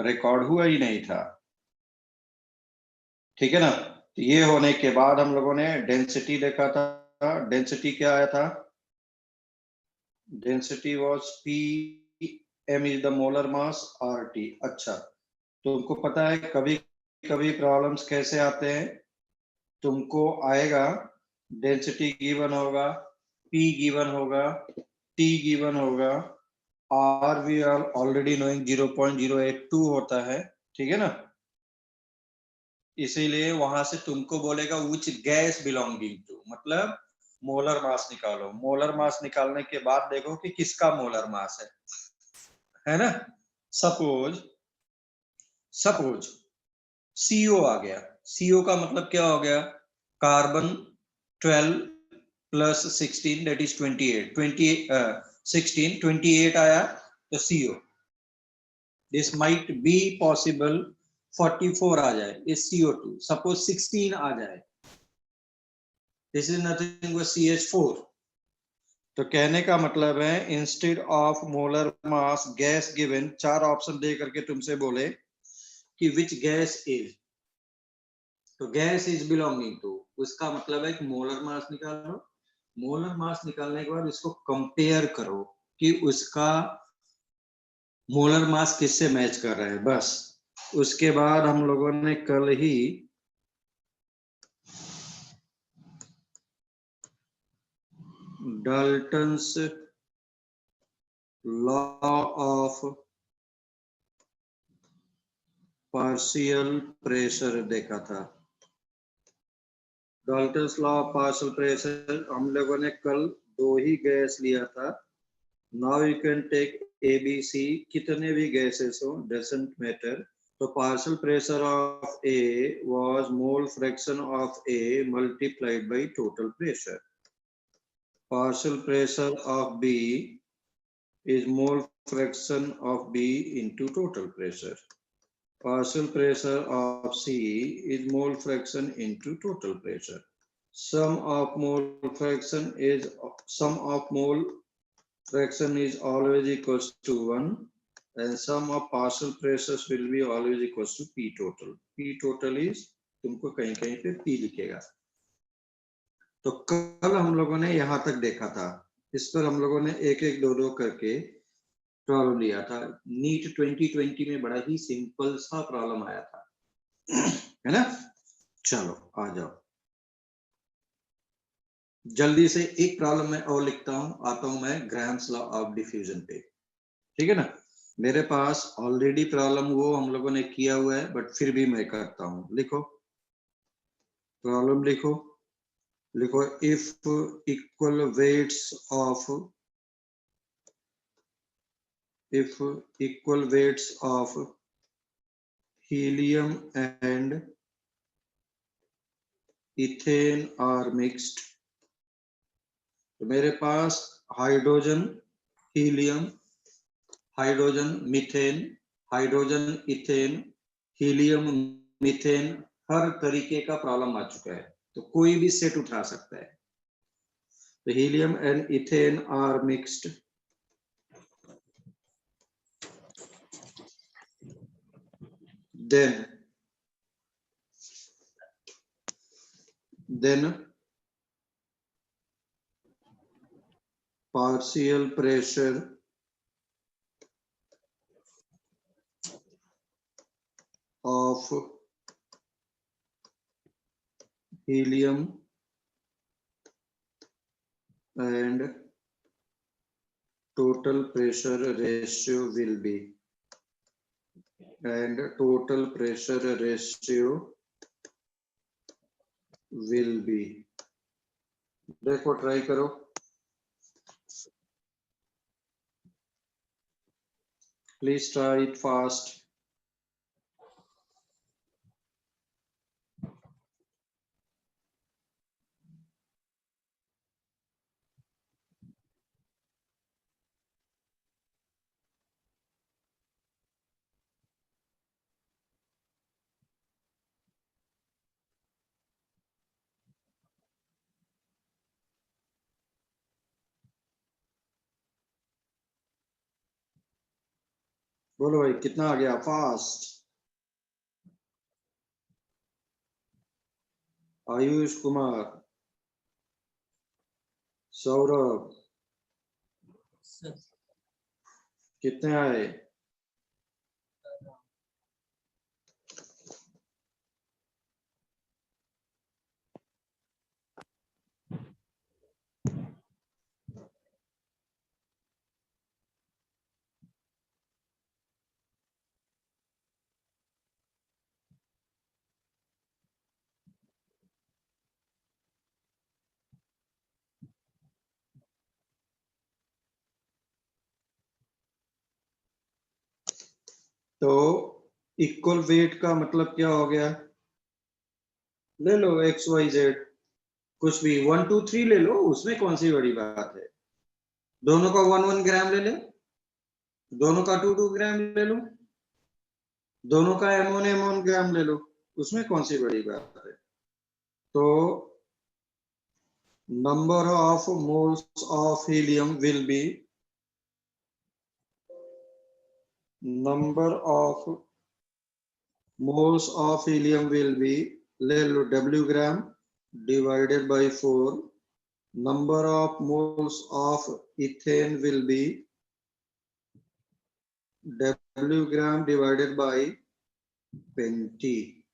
Record हुआ ही नहीं था। ठीक है ना। तो ये होने के बाद हम लोगों ने डेंसिटी देखा था। डेंसिटी क्या आया था? Density was P M is the molar mass R T. अच्छा, तुमको पता है कभी कभी प्रॉब्लम्स कैसे आते हैं? तुमको आएगा डेंसिटी गिवन होगा, पी गिवन होगा, टी गिवन होगा, R we are already knowing 0.082 होता है। ठीक है ना। इसीलिए वहां से तुमको बोलेगा विच गैस बिलोंगिंग टू, मतलब मोलर मास निकालो। मोलर मास निकालने के बाद देखो कि किसका मोलर मास है ना। सपोज सपोज सीओ आ गया। सीओ का मतलब क्या हो गया? Carbon 12 plus 16 that is 28। 16 28 आया तो CO. This might be possible 44 आ जाए इस CO2। सपोज 16 आ जाए, this is nothing but CH4। तो कहने का मतलब है instead of molar mass gas given, चार ऑप्शन दे करके तुमसे बोले कि विच गैस इज, तो गैस इज बिलोंगिंग टू, उसका मतलब है कि मोलर मास निकालो। मोलर मास निकालने के बाद इसको कंपेयर करो कि उसका मोलर मास किससे मैच कर रहा है, बस। उसके बाद हम लोगों ने कल ही Dalton's law of partial pressure देखा था। Dalton's law of partial pressure हम लोगों ने कल दो ही गैस लिया था। Now you can take ABC, कितने भी गैसेस हो डजंट मैटर। तो partial pressure of A was mole fraction of A multiplied by total pressure. Partial pressure of B is mole fraction of B into total pressure. Partial pressure of C is mole fraction into total pressure. Sum of mole fraction is always equals to 1, and sum of partial pressures will be always equals to P total. P total is, तुमको कहीं कहीं पे P लिखेगा। तो कल हम लोगों ने यहां तक देखा था। इस पर हम लोगों ने एक एक दो दो करके प्रॉब्लम लिया था। नीट 2020 में बड़ा ही सिंपल सा प्रॉब्लम आया था, है ना। चलो आ जाओ, जल्दी से एक प्रॉब्लम मैं और लिखता हूं, आता हूं मैं ग्राहम्स लॉ ऑफ डिफ्यूजन पे। ठीक है ना। मेरे पास ऑलरेडी प्रॉब्लम वो हम लोगों ने किया हुआ है, बट फिर भी मैं करता हूं। लिखो प्रॉब्लम, लिखो लिखो। If equal weights of if equal weights of helium and ethane are mixed, तो मेरे पास hydrogen helium, hydrogen methane, hydrogen ethane, helium methane, हर तरीके का प्रॉब्लम आ चुका है, तो कोई भी सेट उठा सकता है। तो helium and ethane are mixed, then partial pressure of helium and total pressure ratio will be, and total pressure ratio will be, देखो ट्राई करो। Please try it fast. बोलो भाई कितना आ गया फास्ट? आयुष कुमार, सौरभ, कितने आए? तो इक्वल वेट का मतलब क्या हो गया? ले लो एक्स वाई जेड, कुछ भी 1 2 3 ले लो, उसमें कौन सी बड़ी बात है? दोनों का 1 1 ग्राम ले लो, दोनों का 2 2 ग्राम ले लो, दोनों का M1 M1 ग्राम ले लो, उसमें कौन सी बड़ी बात है? तो number of moles of helium will be number of moles of helium will be ले लो W gram divided by 4. Number of moles of ethane will be W gram divided by 20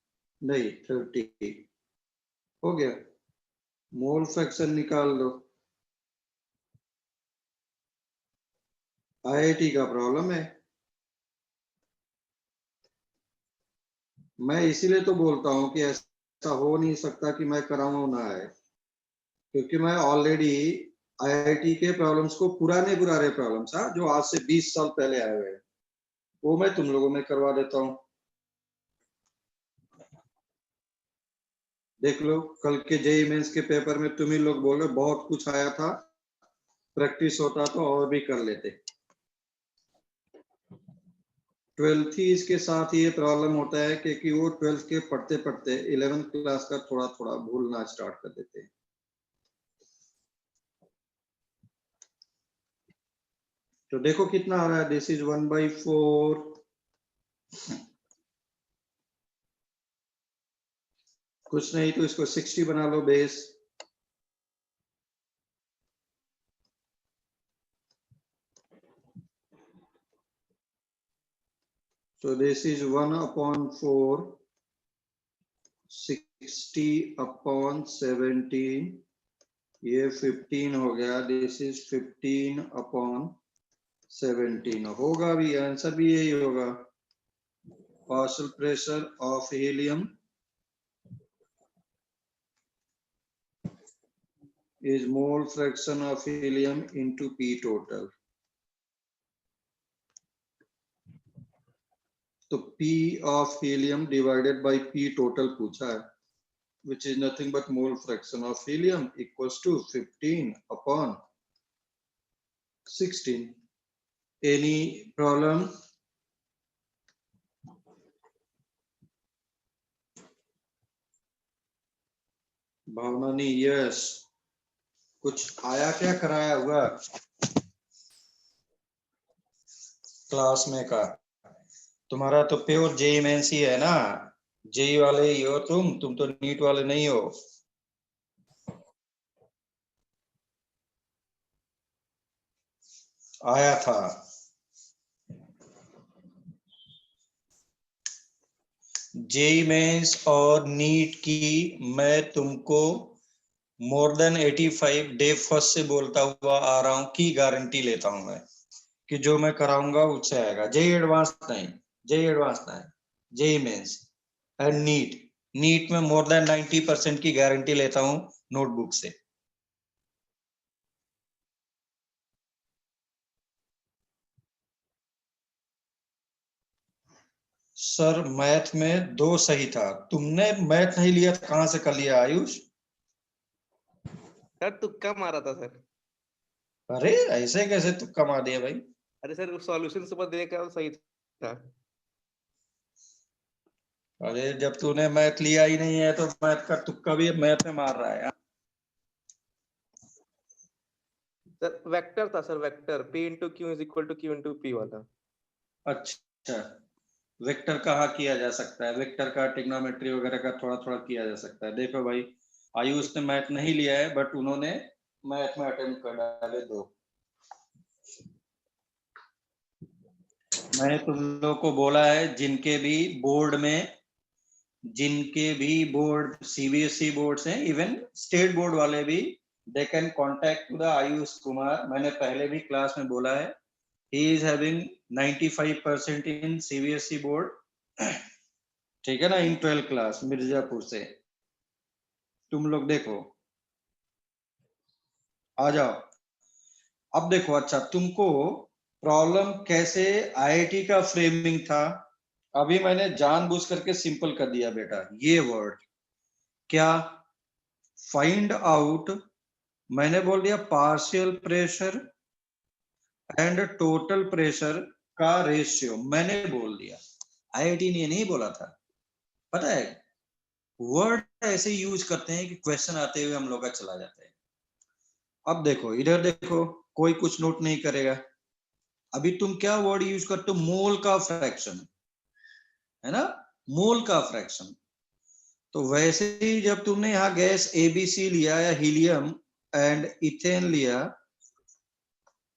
नहीं 30 हो गया। मोल फ्रैक्शन निकाल लो। IIT का problem है। मैं इसीलिए तो बोलता हूँ कि ऐसा हो नहीं सकता कि मैं कराऊं ना है, क्योंकि मैं ऑलरेडी IIT के प्रॉब्लम्स को पुराने प्रॉब्लम्स जो आज से 20 साल पहले आए हुए हैं वो मैं तुम लोगों में करवा देता हूँ। देख लो कल के JEE मेंस के पेपर में तुम ही लोग बोल रहे बहुत कुछ आया था, प्रैक्टिस होता तो और भी कर लेते। 12th ही इसके साथ ये प्रॉब्लम होता है क्योंकि वो 12th के पढ़ते पढ़ते 11th क्लास का थोड़ा थोड़ा भूलना स्टार्ट कर देते हैं। तो देखो कितना आ रहा है, दिस इज 1/4, कुछ नहीं तो इसको 60 बना लो बेस। So this is 1/4, 60/17, ये 15 हो गया, दिस इज 15/17 होगा भी, आंसर भी यही होगा। Partial pressure of helium is mole fraction of helium into P total. तो P of helium divided by P total पूछा है, which is nothing but mole fraction of helium equals to 15/16. Any problem? Bhavnani yes, कुछ आया क्या कराया हुआ class में का? तुम्हारा तो प्योर JEE मेंस ही है ना, JEE वाले ही हो तुम तो नीट वाले नहीं हो। आया था JEE मेंस और नीट की, मैं तुमको मोर देन 85 डे फर्स्ट से बोलता हुआ आ रहा हूं कि गारंटी लेता हूं मैं कि जो मैं कराऊंगा उससे आएगा। JEE एडवांस नहीं, JEE एडवांस नहीं, JEE मेंस एंड नीट में मोर देन 90% की गारंटी लेता हूं नोटबुक से। सर मैथ में 2 सही था, तुमने मैथ नहीं लिया था, कहां से कर लिया आयुष? सर तुक्का मारा था सर। अरे ऐसे कैसे तुक्का मार दिया भाई? अरे सर सॉल्यूशन सुबह देखा सही था। अरे जब तूने मैथ लिया ही नहीं है तो मैथ का तुक्का भी मैथ में मार रहा है यार। सर वेक्टर था sir, vector P into Q is equal to Q into P वाला। अच्छा अच्छा, वेक्टर कहाँ किया जा सकता है? वेक्टर का ट्रिग्नोमेट्री वगैरह का थोड़ा थोड़ा किया जा सकता है। देखो भाई, आयुष ने मैथ नहीं लिया है, बट उन्होंने मैथ में अटेम्प्ट कर डाले 2। मैंने तुम लोग को बोला है जिनके भी बोर्ड सीबीएसई बोर्ड हैं, इवन स्टेट बोर्ड वाले भी, they can contact to the Ayush Kumar. मैंने पहले भी क्लास में बोला है, he is having 95% in CBSE board, ठीक है ना, इन 12th क्लास मिर्जापुर से। तुम लोग देखो, आ जाओ। अब देखो, अच्छा तुमको प्रॉब्लम कैसे आईआईटी का फ्रेमिंग था, अभी मैंने जानबूझ करके सिंपल कर दिया बेटा। ये वर्ड क्या, फाइंड आउट, मैंने बोल दिया partial pressure and total pressure का रेशियो, मैंने बोल दिया। आईआईटी ने नहीं बोला था, पता है। वर्ड ऐसे यूज करते हैं कि क्वेश्चन आते हुए हम लोग का चला जाता है। अब देखो इधर देखो, कोई कुछ नोट नहीं करेगा। अभी तुम क्या वर्ड यूज करते हो? मोल का फ्रैक्शन, है ना, मोल का फ्रैक्शन। तो वैसे ही जब तुमने यहाँ गैस एबीसी लिया या हीलियम एंड इथेन लिया,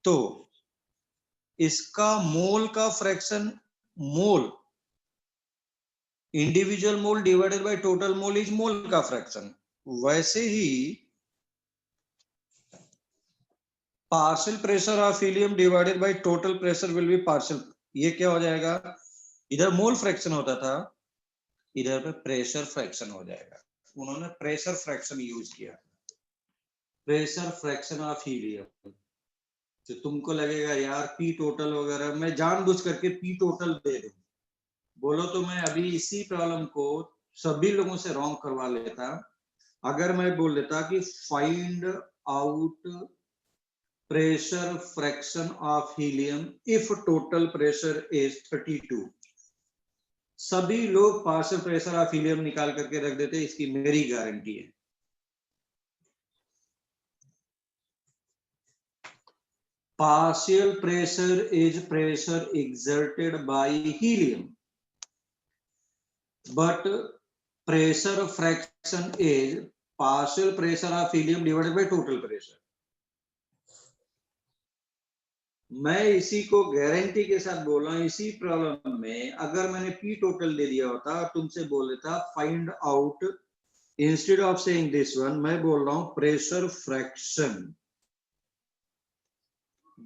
तो इसका मोल का fraction, mole individual mole divided by total mole is mole का फ्रैक्शन। वैसे ही partial pressure of helium divided by total pressure will be partial, ये क्या हो जाएगा, इधर मोल फ्रैक्शन होता था, इधर पे प्रेशर फ्रैक्शन हो जाएगा। उन्होंने प्रेशर फ्रैक्शन यूज किया, प्रेशर फ्रैक्शन ऑफ हीलियम। तो तुमको लगेगा यार पी टोटल वगैरह, मैं जानबूझ करके पी टोटल दे दूं, बोलो तो मैं अभी इसी प्रॉब्लम को सभी लोगों से रॉन्ग करवा लेता, अगर मैं बोल देता कि find out pressure fraction of helium if total pressure is 32, सभी लोग पार्शियल प्रेशर ऑफ हीलियम निकाल करके रख देते, इसकी मेरी गारंटी है। Partial pressure is pressure exerted by helium, but pressure fraction is partial pressure of helium divided by total pressure। मैं इसी को गारंटी के साथ बोल रहा हूं, इसी प्रॉब्लम में अगर मैंने पी टोटल दे दिया होता और तुमसे बोल देता find out, instead of saying this one मैं बोल रहा हूं प्रेशर फ्रैक्शन,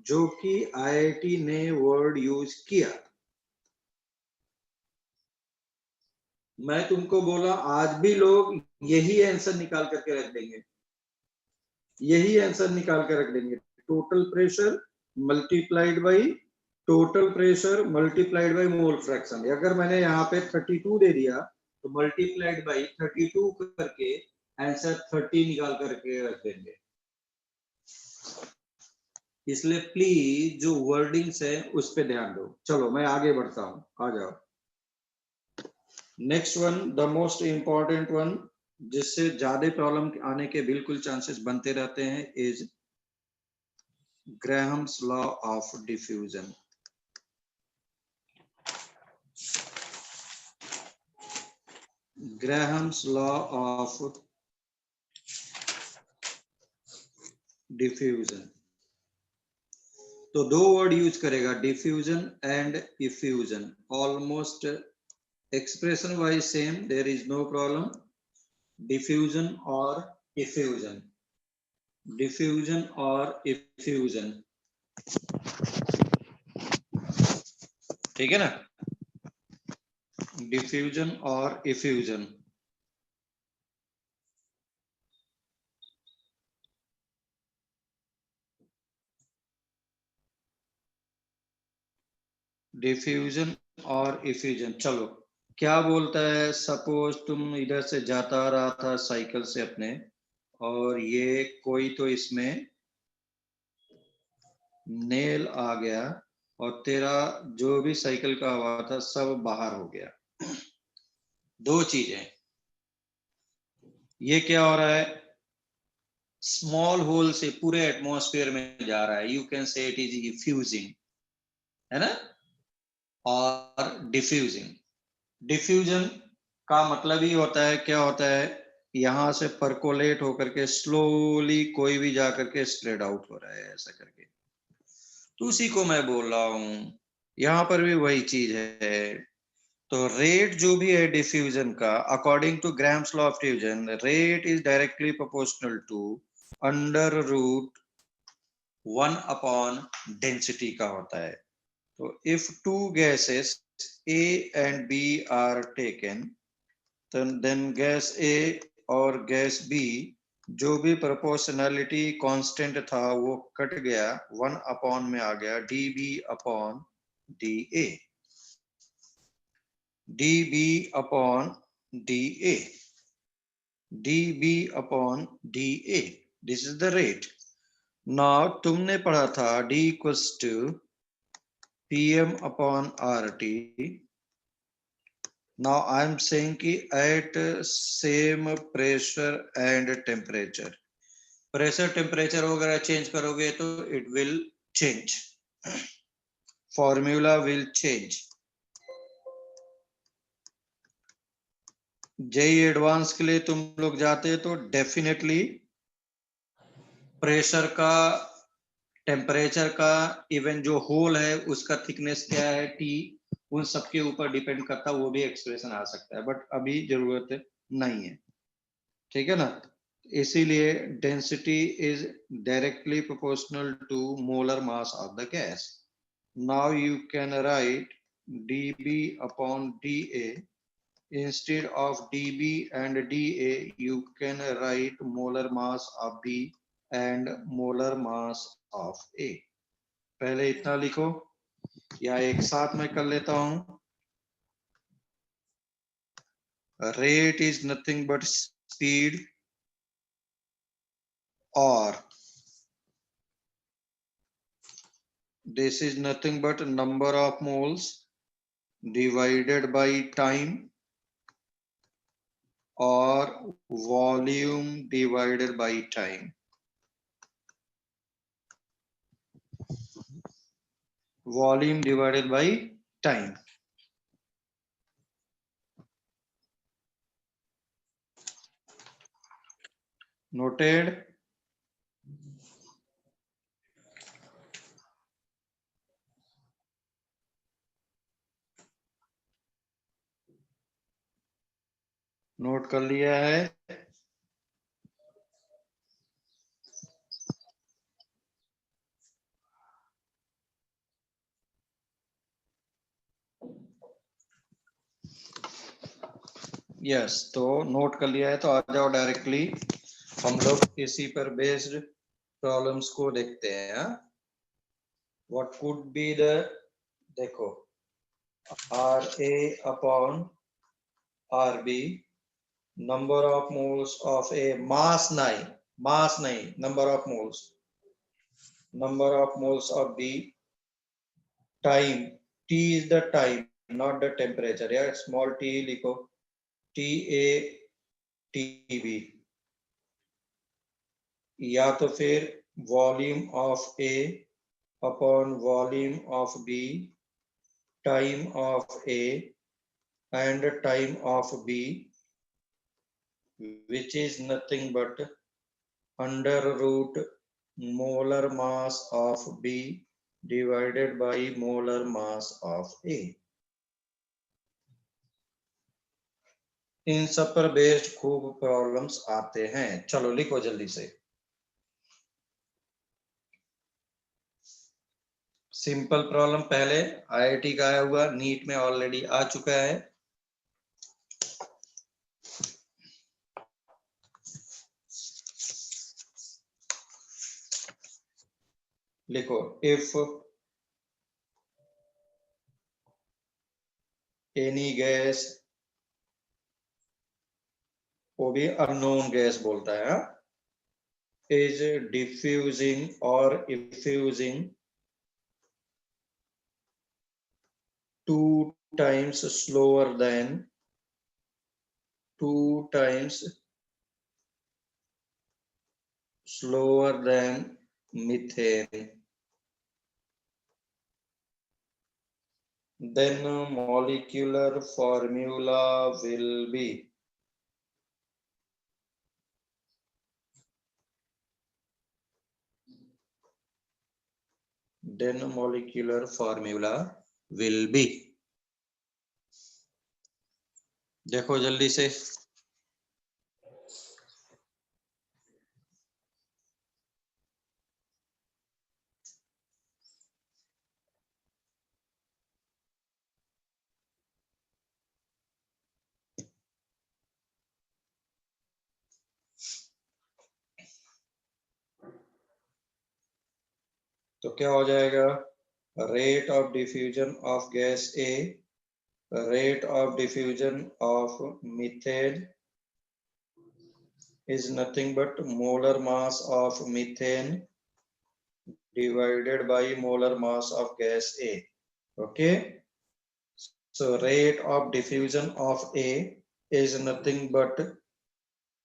जो कि आईआईटी ने वर्ड यूज किया। मैं तुमको बोला आज भी लोग यही आंसर निकाल करके रख देंगे, यही आंसर निकाल के रख देंगे, total pressure multiplied by total pressure multiplied by mole fraction. अगर मैंने यहाँ पे 32 दे दिया तो मल्टीप्लाइड बाई 32 करके आंसर 30 निकाल करके रख देंगे। इसलिए प्लीज जो वर्डिंग्स है उस पे ध्यान दो। चलो मैं आगे बढ़ता हूं, आ जाओ। Next one, the most important one, जिससे ज्यादा प्रॉब्लम आने के बिल्कुल चांसेस बनते रहते हैं, is Graham's law of diffusion. Graham's law of diffusion. तो दो वर्ड यूज करेगा, diffusion and effusion, almost expression wise same, there is no problem. Diffusion और इफ्यूजन, डिफ्यूजन और इफ्यूजन, ठीक है ना, डिफ्यूजन और इफ्यूजन। डिफ्यूजन और इफ्यूजन, चलो क्या बोलता है, सपोज तुम इधर से जाता रहा था साइकिल से अपने, और ये कोई तो इसमें नेल आ गया और तेरा जो भी साइकिल का हवा था सब बाहर हो गया। दो चीजें, ये क्या हो रहा है, स्मॉल होल से पूरे एटमॉस्फेयर में जा रहा है, you can say it is effusing, है ना। और डिफ्यूजिंग। डिफ्यूजन का मतलब ही होता है, क्या होता है, यहां से परकोलेट होकर के स्लोली कोई भी जाकर के स्प्रेड आउट हो रहा है ऐसा करके, तो उसी को मैं बोल रहा हूं। यहां पर भी वही चीज है। तो रेट जो भी है डिफ्यूजन का, according to Graham's law of diffusion, rate is directly proportional to under root 1 upon density का होता है। तो if two gases A and B are taken, then gas A और गैस B जो भी प्रोपोर्शनैलिटी कांस्टेंट था वो कट गया, 1 अपॉन में आ गया dB upon dA, dB upon dA, dB upon dA, this is the rate. Now तुमने पढ़ा था D equals to PM upon RT. Now I am saying कि at same pressure and temperature, pressure temperature वगैरह change करोगे तो it will change, formula will change। JEE advance के लिए तुम लोग जाते तो डेफिनेटली प्रेशर का, टेम्परेचर का, इवन जो होल है उसका थिकनेस क्या है T, उन सबके ऊपर डिपेंड करता, वो भी एक्सप्रेशन आ सकता है, बट अभी जरूरत नहीं है, ठीक है ना। इसीलिए density is directly proportional to molar mass of the gas. Now you can write dB upon dA, instead of dB and dA you can write molar mass of B and molar mass of A। पहले इतना लिखो, या एक साथ में कर लेता हूं। Rate is nothing but speed, और this is nothing but number of moles divided by time or volume divided by time, volume divided by time। noted। Note कर लिया है। यस, तो नोट कर लिया है तो आ जाओ डायरेक्टली हम लोग इसी पर बेस्ड प्रॉब्लम्स को देखते हैं। व्हाट कुड बी द, देखो RA upon RB, number of moles of A, mass नहीं, मास नहीं, number of moles, number of moles of B, time, T is the time not the temperature, या small t लिखो, TA TB, या तो फिर volume of A upon volume of B, time of A and time of B, which is nothing but under root molar mass of B divided by molar mass of A। इन सब पर based खूब problems आते हैं। चलो लिखो जल्दी से। Simple problem पहले आईआईटी का आया हुआ, नीट में ऑलरेडी आ चुका है। लिखो, इफ एनी गैस, वो भी अननोन गैस बोलता है, is diffusing or effusing 2 times slower than 2 times slower than methane, then molecular formula will be देखो जल्दी से तो क्या हो जाएगा rate of diffusion of gas A rate of diffusion of methane is nothing but molar mass of methane divided by molar mass of gas A. Okay. So rate of diffusion of A is nothing but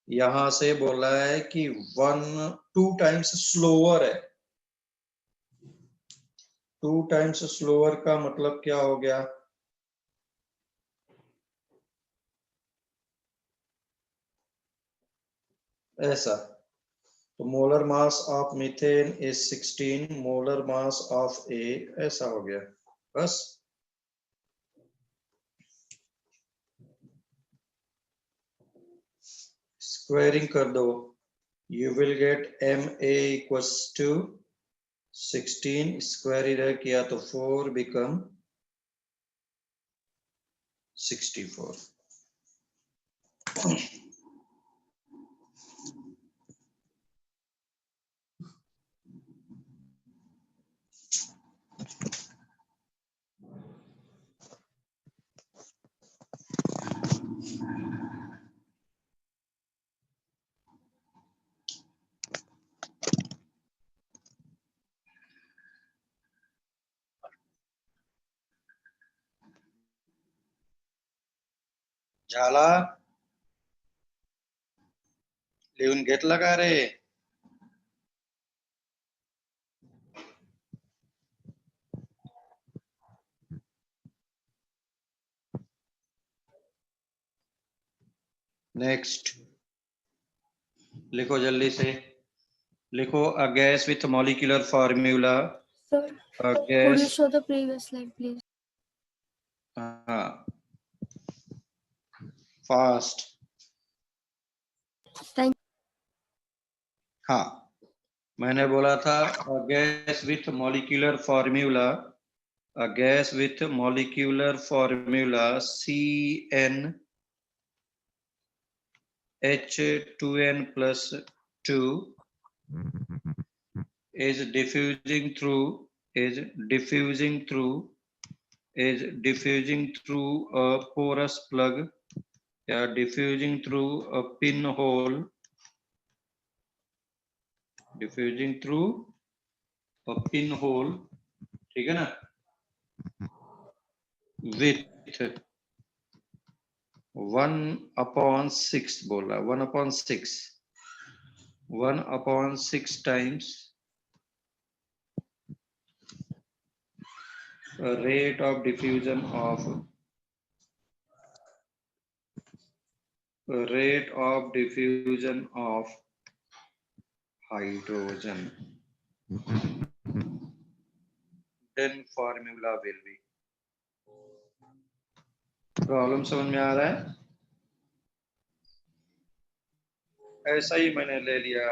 यहां से बोला है कि 2 times slower है 2 times slower का मतलब क्या हो गया ऐसा तो molar mass of methane is 16 molar mass of A ऐसा हो गया बस स्क्वायरिंग कर दो you will get M A equals to 16 square इधर किया तो 4 बिकम 64 झाला लिहून घेतला का रे नेक्स्ट लिखो जल्दी से लिखो a gas with molecular formula Sir, a could you gas show the previous slide, please? fast Thank हाँ मैंने बोला था a gas with molecular formula CN H2N plus 2 is diffusing through a porous plug या diffusing through a pinhole ठीक है ना with 1/6 बोला 1/6 times rate of diffusion of hydrogen then formula will be problem समझ में आ रहा है ऐसा ही मैंने ले लिया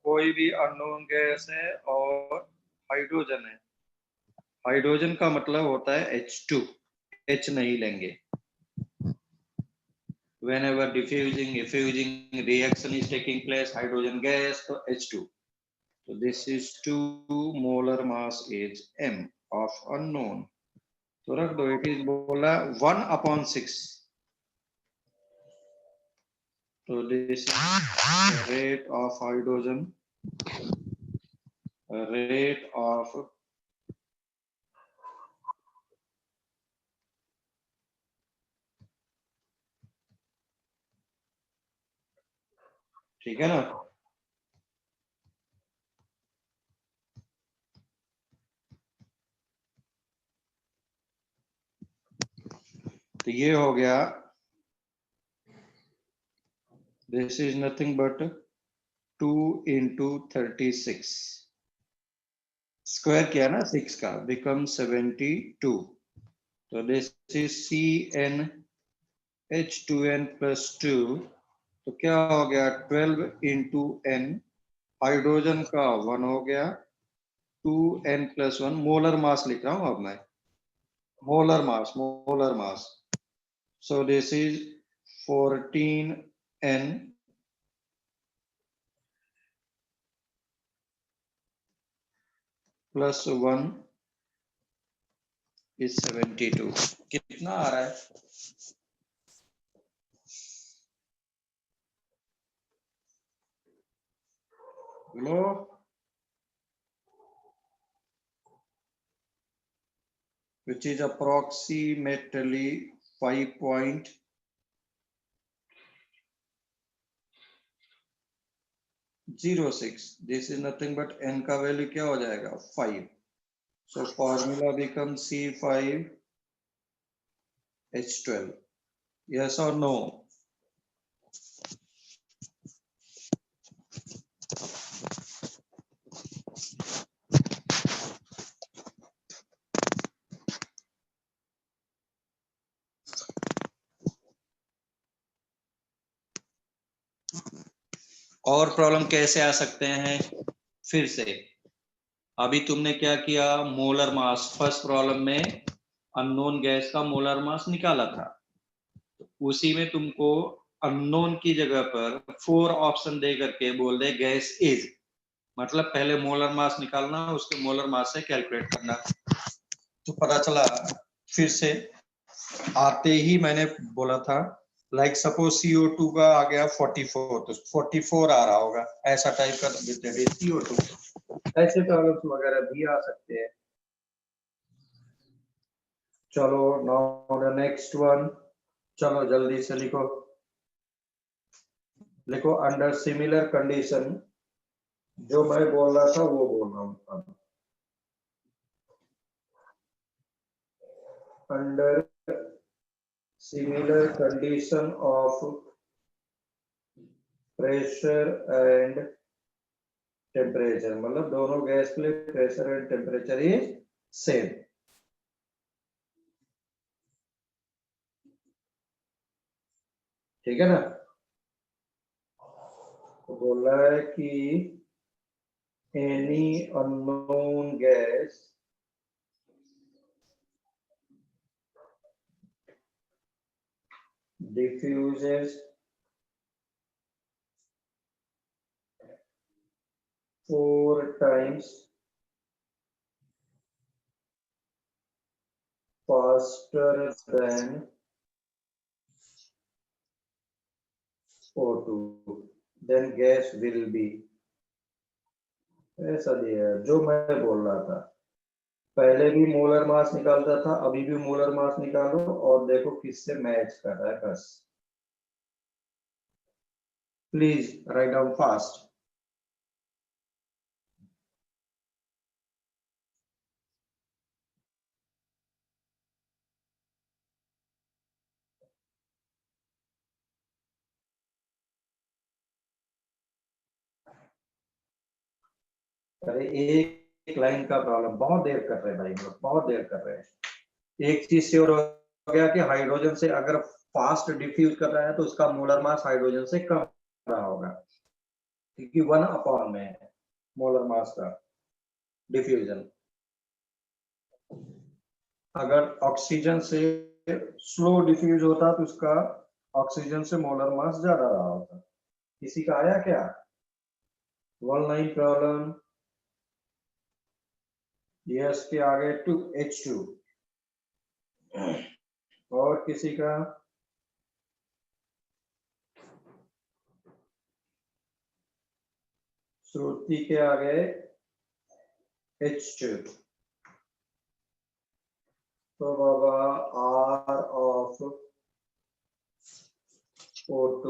कोई भी अननोन गैस है और हाइड्रोजन है हाइड्रोजन का मतलब होता है H2 H नहीं लेंगे whenever diffusing reaction is taking place hydrogen gas तो H2 so this is 2 molar mass is M of unknown तो रख दो it is बोला 1/6 so this is the rate of hydrogen rate of ठीक है ना तो ये हो गया, this is nothing but 2 into 36 square किया ना 6 का, बिकम 72। तो दिस इज CnH2n plus 2, तो क्या हो गया 12 into n, हाइड्रोजन का 1 हो गया, 2n plus 1, मोलर मास लिख रहा हूं अब मैं, molar mass. So this is 14n plus 1 is 72। कितना आ रहा है? लो, which is approximately 5.06। this is nothing but n का वैल्यू क्या हो जाएगा 5। so formula becomes C5H12। yes or no? और प्रॉब्लम कैसे आ सकते हैं? फिर से अभी तुमने क्या किया, मोलर मास, फर्स्ट प्रॉब्लम में अननोन गैस का मोलर मास निकाला था, उसी में तुमको अननोन की जगह पर 4 ऑप्शन दे करके बोल दे गैस इज, मतलब पहले मोलर मास निकालना, उसके मोलर मास से कैलकुलेट करना। तो पता चला, फिर से आते ही मैंने बोला था, लाइक सपोज CO2 का आ गया 44, तो 44 आ रहा होगा, ऐसा टाइप का CO2। ऐसे प्रॉब्लम्स वगैरह भी आ सकते हैं। चलो नाउ द नेक्स्ट वन, चलो जल्दी से लिखो, लिखो अंडर सिमिलर कंडीशन, जो मैं बोल रहा था वो बोल रहा हूँ अब। Under similar condition of pressure and temperature, मतलब दोनों गैस के लिए pressure and temperature is same. ठीक है ना? तो बोल रहा है कि any unknown gas diffuses 4 times faster than O2, then gas will be, ऐसा दिया है जो मैं बोल रहा था, पहले भी मोलर मास निकालता था, अभी भी मोलर मास निकालो और देखो किससे मैच कर रहा है, बस। Please write down fast. अरे एक लाइन का प्रॉब्लम, बहुत देर कर रहे हैं भाई, लोग बहुत देर कर रहे हैं। एक चीज श्योर हो गया कि हाइड्रोजन से अगर फास्ट डिफ्यूज कर रहा है तो उसका मोलर मास हाइड्रोजन से कम रहा होगा, क्योंकि 1 अपॉन में है मोलर मास का डिफ्यूजन। अगर ऑक्सीजन से स्लो डिफ्यूज होता तो उसका ऑक्सीजन से मोलर मास ज्यादा रहा होता। किसी का आया क्या 1 लाइन प्रॉब्लम? यस के आगे 2H2, और किसी का? श्रुति के आगे H2, तो बाबा R of O2,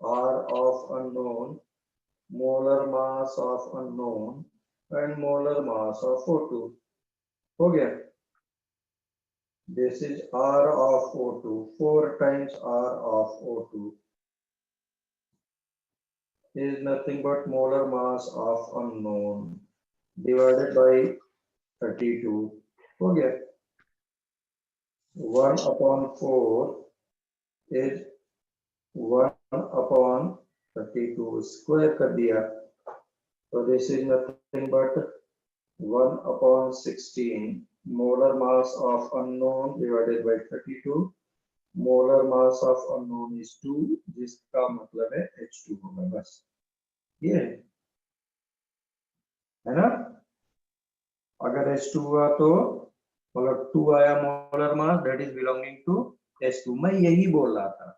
R of unknown, molar mass of unknown and molar mass of O2। हो गया? This is R of O2. 4 times R of O2 is nothing but molar mass of unknown divided by 32. हो गया. 1 upon 4 is 1 upon 32 square कर दिया. So this is nothing but 1 upon 16 molar mass of unknown divided by 32. Molar mass of unknown is 2, जिसका मतलब है H2 होगा. बस ये है ना. अगर H2 हुआ तो मतलब 2 आया molar mass, that is belonging to H2. मैं यही बोल रहा था,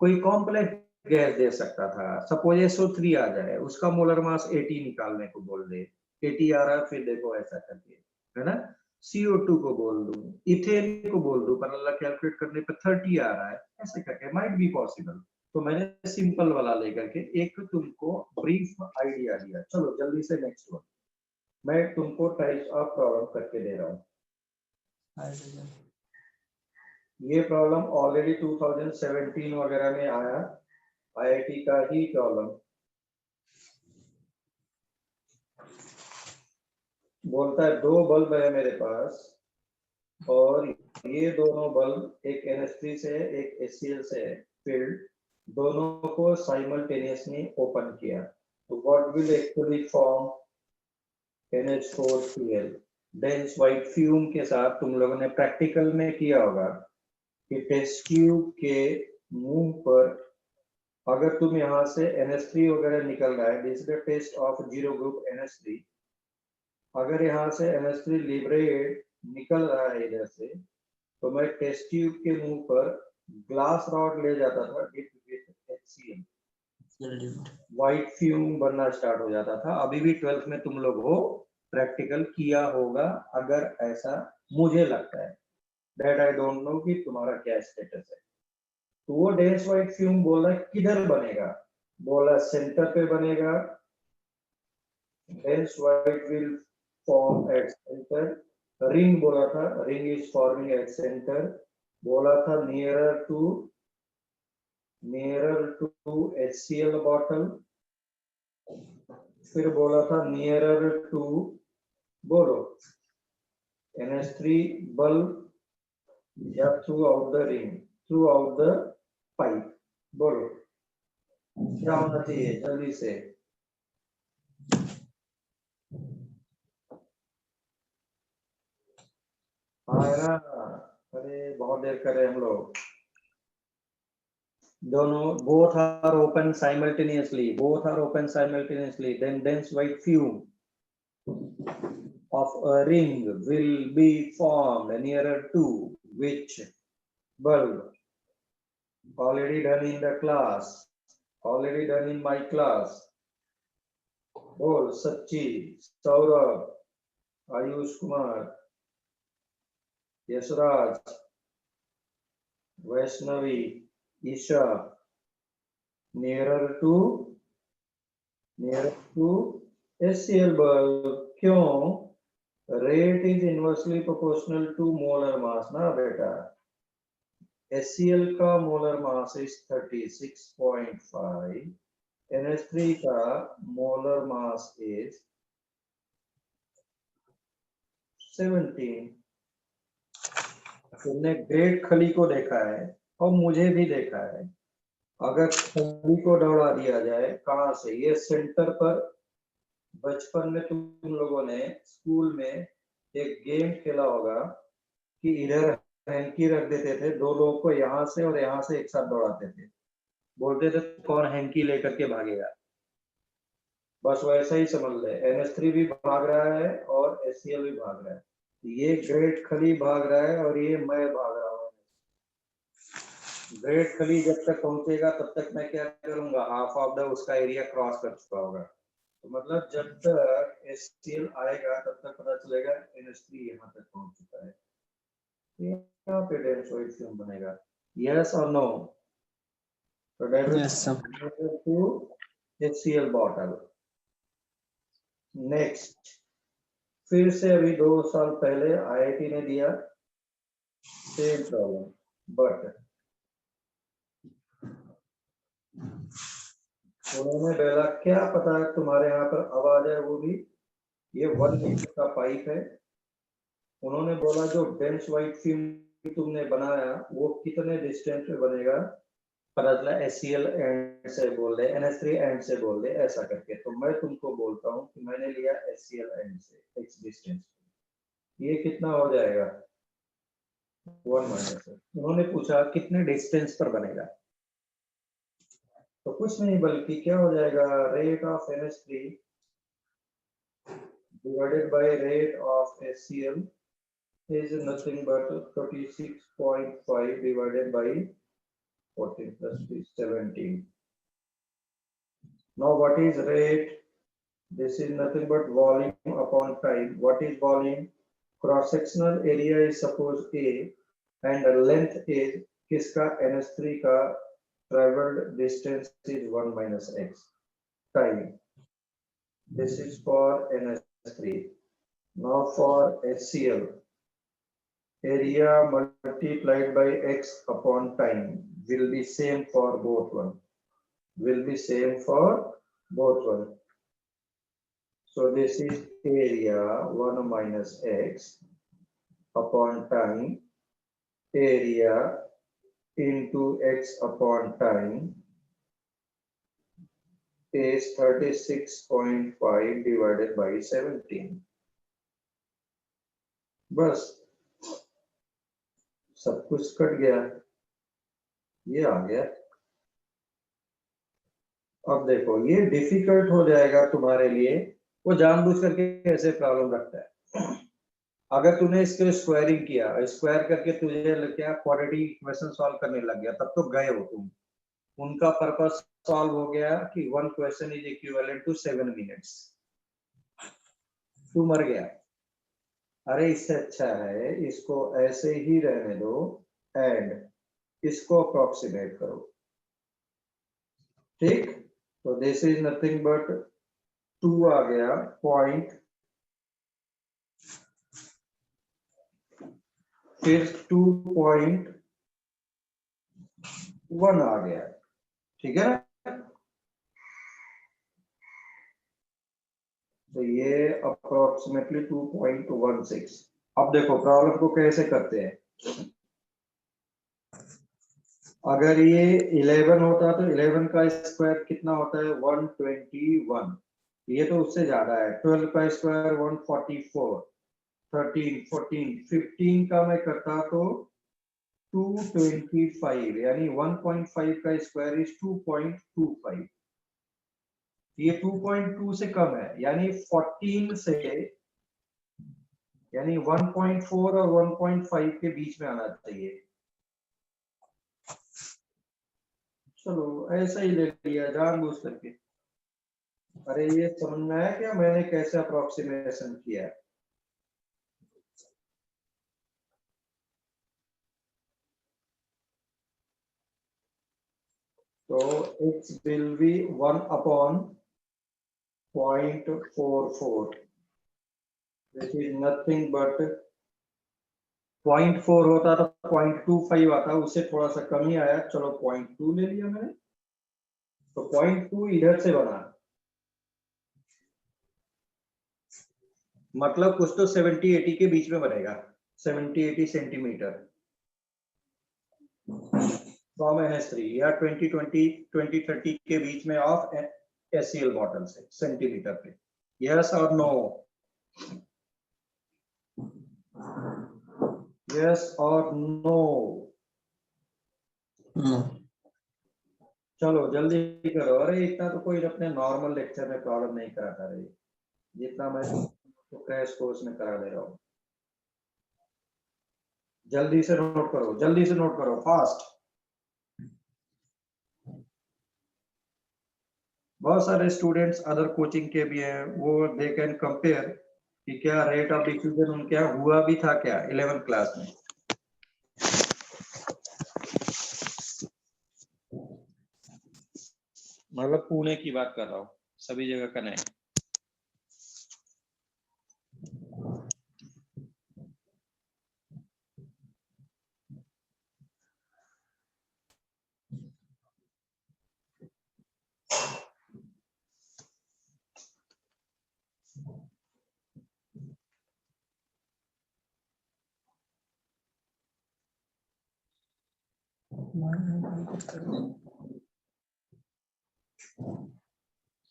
कोई कॉम्प्लेक्स गैस दे सकता था. सपोज SO3 आ जाए, उसका मोलर मास 80 निकालने को बोल दे, 80 आ रहा है, फिर देखो ऐसा करके, है ना. CO2 को बोल दूं, इथेन को बोल दूं, पर अल्लाह कैलकुलेट करने पे 30 आ रहा है, ऐसे करके माइट बी पॉसिबल. तो मैंने सिंपल वाला लेकर के एक तुमको ब्रीफ आइडिया दिया. चलो जल्दी से नेक्स्ट वन. मैं तुमको टाइप्स ऑफ प्रॉब्लम करके दे रहा हूँ. ये प्रॉब्लम ऑलरेडी 2017 वगैरह में आया, IIT का ही प्रॉब्लम. बोलता है 2 बल्ब है मेरे पास और ये दोनों बल्ब एक NH3 से एक HCl से फिल्ड, दोनों को साइमल्टेनियसली ओपन किया, तो what will actually form? NH4Cl. Dense white fume के साथ तुम लोगों ने प्रैक्टिकल में किया होगा कि टेस्ट ट्यूब के मुंह पर अगर तुम यहाँ से NH3 वगैरह निकल रहा है, this is the test of zero group NH3. अगर यहाँ से NH3 लिबरेट निकल रहा है इधर से, तो मैं टेस्ट ट्यूब के मुंह पर ग्लास रॉड ले जाता था dipped with HCl. White fume बनना स्टार्ट हो जाता था. अभी भी 12th में तुम लोग हो, प्रैक्टिकल किया होगा, अगर ऐसा मुझे लगता है. दैट आई डोंट नो कि तुम्हारा क्या स्टेटस है. तो वो डेंस व्हाइट फ्यूम बोला किधर बनेगा, बोला सेंटर पे बनेगा. Dense white will form at centre. Ring बोला था, ring is forming at centre. बोला था नियरर टू HCl बॉटल. फिर बोला था नियरर टू, बोलो, NH3 बल्ब या through out the ring, through out the pipe. बोलो क्या होना चाहिए जल्दी से. हाँ है ना. अरे बहुत देर करे हम लोग. दोनों both are open simultaneously, then dense white fume of a ring will be formed nearer to which bulb? Already done in the class, already done in my class. बोल सच्ची, Saurabh, Ayush Kumar, Yashraj, Vaishnavi, Isha. nearer to HCl bulb. क्यों? rate is inversely proportional to molar mass ना बेटा. HCl का molar mass is 36.5. NH3 का molar mass is 17. तुमने great खली को देखा है और मुझे भी देखा है. अगर खली को दौड़ा दिया जाए कहां से, ये सेंटर पर. बचपन में तुम लोगों ने स्कूल में एक गेम खेला होगा कि इधर हैंकी रख देते थे, दो लोगों को यहाँ से और यहाँ से एक साथ दौड़ाते थे, बोलते थे कौन हैंकी लेकर के भागेगा. बस वैसा ही समझ ले. NH3 भी भाग रहा है और HCl भी भाग रहा है. ये ग्रेट खली भाग रहा है और ये मैं भाग रहा हूँ. ग्रेट खली जब तक पहुंचेगा तब तक मैं क्या करूंगा, हाफ ऑफ द उसका एरिया क्रॉस कर चुका होगा. तो मतलब जब तक HCl आएगा तब तक पता चलेगा NH3 यहाँ तक पहुंच चुका है. यहाँ पे डेंस व्हाइट फ्यूम बनेगा. यस और नो? तो David to HCl bottle. Next, फिर से अभी 2 साल पहले IIT ने दिया सेम प्रॉब्लम, बट उन्होंने बोला क्या पता तुम्हारे यहाँ पर आवाज है वो भी, ये 1 मीटर का पाइप है। उन्होंने बोला जो डेंस व्हाइट फिल्म तुमने बनाया वो कितने डिस्टेंस पे बनेगा, पता चला SCl एंड से बोल दे, NH3 एंड से बोल दे, ऐसा करके। तो मैं तुमको बोलता हूँ कि मैंने लिया SCl एंड से x डिस्टेंस, ये कितना हो जाएगा 1 माइनस। उन्होंने पूछा कितने डिस्टेंस पर बनेगा, तो कुछ नहीं बल्कि क्या हो जाएगा, rate of NH3 divided by rate of HCl is nothing but 36.5 divided by 14 plus 3, 17. Now what is rate? This is nothing but volume upon time. What is volume? Cross sectional area is suppose A and the length is किसका, NH3 का traveled distance is 1 minus x time. This is for NH3. Now for HCl, area multiplied by x upon time will be same for both one. Will be same for both one. So this is area 1 minus x upon time, area into x upon time is 36.5 divided by 17. बस सब कुछ cut गया, ये आ गया। अब देखो ये difficult हो जाएगा तुम्हारे लिए, वो जानबूझ करके ऐसे प्रॉब्लम रखता है। अगर तूने इसके स्क्वायरिंग किया, स्क्वायर करके तुझे क्या क्वाड्रेटिक इक्वेशन सॉल्व करने लग गया, तब तो गए हो तुम। उनका पर्पस सॉल्व हो गया कि 1 question is equivalent to 7 minutes, तू मर गया। अरे इससे अच्छा है इसको ऐसे ही रहने दो एंड इसको अप्रोक्सीमेट करो, ठीक। तो दिस इज नथिंग बट 2 आ गया पॉइंट, फिर 2.1 आ गया, ठीक है। तो ये अप्रोक्सीमेटली 2.16। अब देखो प्रॉब्लम को कैसे करते हैं। अगर ये 11 होता तो 11 का स्क्वायर कितना होता है 121, ये तो उससे ज्यादा है। 12 का स्क्वायर 144, 13, 14, 15 का मैं करता तो 225, यानी 1.5 का स्क्वायर इज 2.25, ये 2.2 से कम है, यानी 14 से, यानी 1.4 और 1.5 के बीच में आना चाहिए। चलो ऐसा ही ले लिया जानबूझ करके। अरे ये समझ में आया क्या मैंने कैसे अप्रोक्सीमेशन किया। तो x will be 1 upon 0.44, which is nothing but 0.4 होता तो 0.25 आता, उससे थोड़ा सा कम ही आया, चलो 0.2 ले लिया मैंने। तो 0.2 इधर से बना, मतलब कुछ तो 70-80 के बीच में बनेगा, 70-80 सेंटीमीटर फ्रॉम NH3 या 20-30 के बीच में ऑफ HCl बॉटल से सेंटीमीटर पे। यस और नो, यस और नो। चलो जल्दी करो, अरे इतना तो कोई अपने नॉर्मल लेक्चर में प्रॉब्लम नहीं कराता रहे, जितना मैं तो क्रैश कोर्स में करा दे रहा हूँ। जल्दी से नोट करो, जल्दी से नोट करो, फास्ट। बहुत सारे स्टूडेंट्स अदर कोचिंग के भी हैं, वो दे कैन कंपेयर कि क्या रेट ऑफ डिफ्यूजन उनके यहाँ हुआ भी था क्या 11th क्लास में। मतलब पुणे की बात कर रहा हूँ, सभी जगह का नहीं।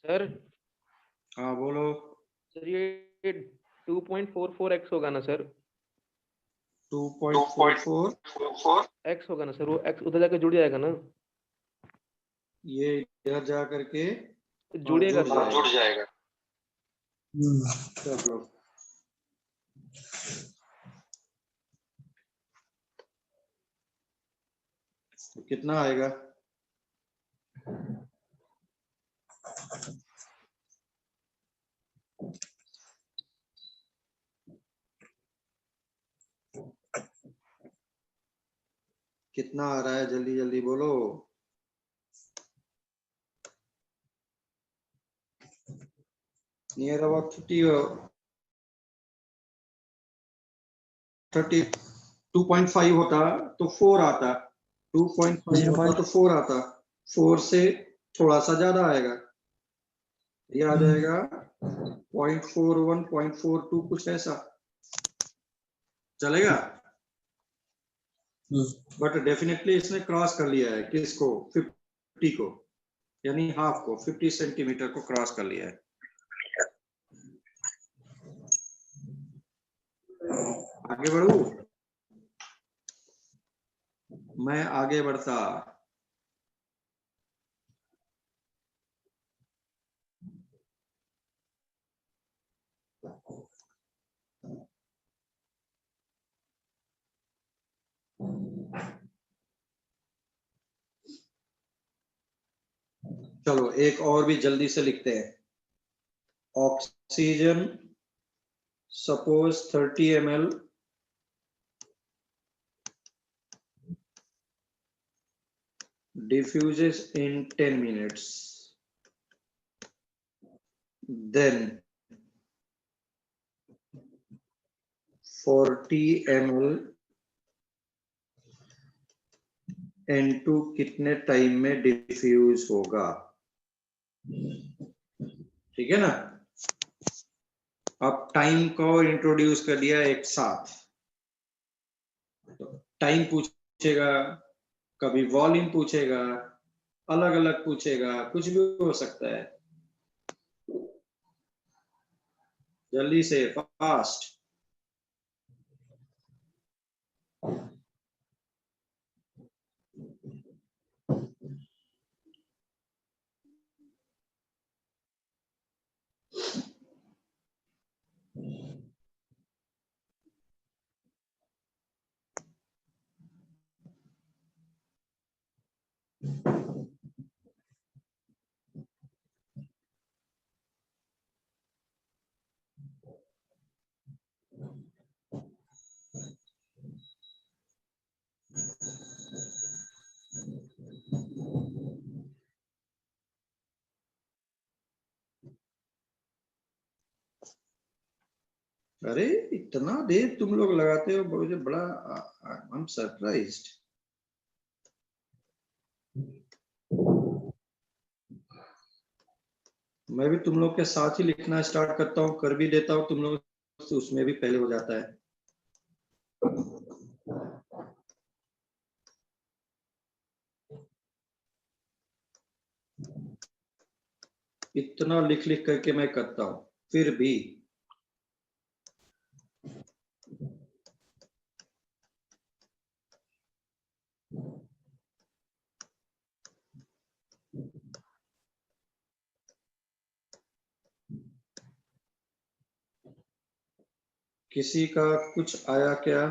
सर हाँ बोलो। सर ये 2.44x होगा ना सर? 2.44 x होगा ना सर? वो x उधर जाकर जुड़ जाएगा ना? ये इधर जा करके जुड़ेगा जुड़ सर। जाएगा। चलो तो कितना आएगा? कितना आ रहा है? जल्दी जल्दी बोलो। नियर अबाउट 32.5 होता तो 4 आता, 2.5 होता तो 4 आता, 4 से थोड़ा सा ज्यादा आएगा, ये आ जाएगा 0.41 0.42 कुछ ऐसा चलेगा। बट डेफिनेटली इसने क्रॉस कर लिया है किसको? 50 को, यानी हाफ को, 50 सेंटीमीटर को क्रॉस कर लिया है। आगे बढ़ू? मैं आगे बढ़ता। चलो एक और भी जल्दी से लिखते हैं। Oxygen suppose 30 ml diffuses in 10 minutes, then 40 ml N2 कितने टाइम में डिफ्यूज होगा? ठीक है ना? अब टाइम को इंट्रोड्यूस कर दिया एक साथ, तो टाइम पूछेगा, कभी वॉल्यूम पूछेगा, अलग अलग पूछेगा, कुछ भी हो सकता है। जल्दी से, फास्ट। अरे इतना देर तुम लोग लगाते हो, मुझे बड़ा आई एम सरप्राइज्ड। मैं भी तुम लोग के साथ ही लिखना स्टार्ट करता हूँ, कर भी देता हूँ, तुम लोग तो उसमें भी पहले हो जाता है। इतना लिख लिख करके मैं करता हूँ, फिर भी किसी का कुछ आया क्या?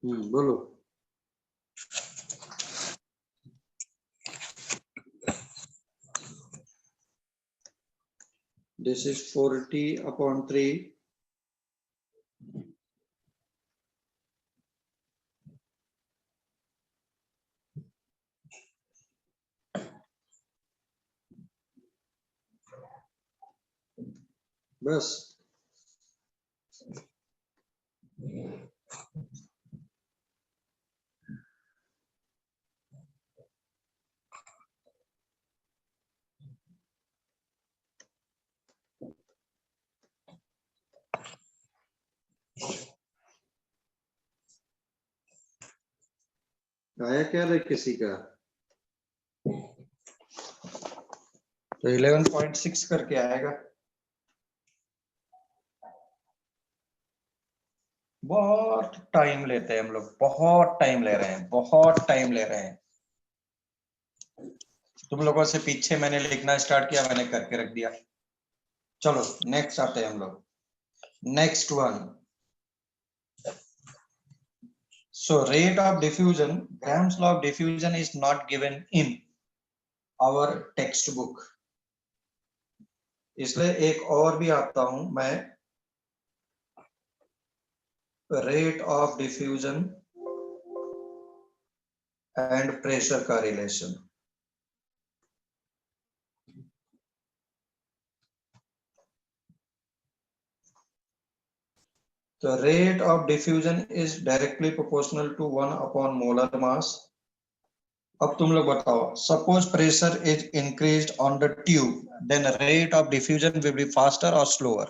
बोलो। This is 40/3. बस आया क्या रे किसी का? तो 11.6 करके आएगा। बहुत टाइम लेते हैं हम लोग, बहुत टाइम ले रहे हैं, बहुत टाइम ले रहे हैं। तुम लोगों से पीछे मैंने लिखना स्टार्ट किया, मैंने करके रख दिया। चलो नेक्स्ट आते हैं हम लोग। Next one, so rate of diffusion, Graham's law of diffusion is not given in our textbook, इसलिए एक और भी आता हूं मैं, rate of diffusion and pressure का relation. The rate of diffusion is directly proportional to 1 upon molar mass. अब तुम लोग बताओ, suppose pressure is increased on the tube, then rate of diffusion will be faster or slower?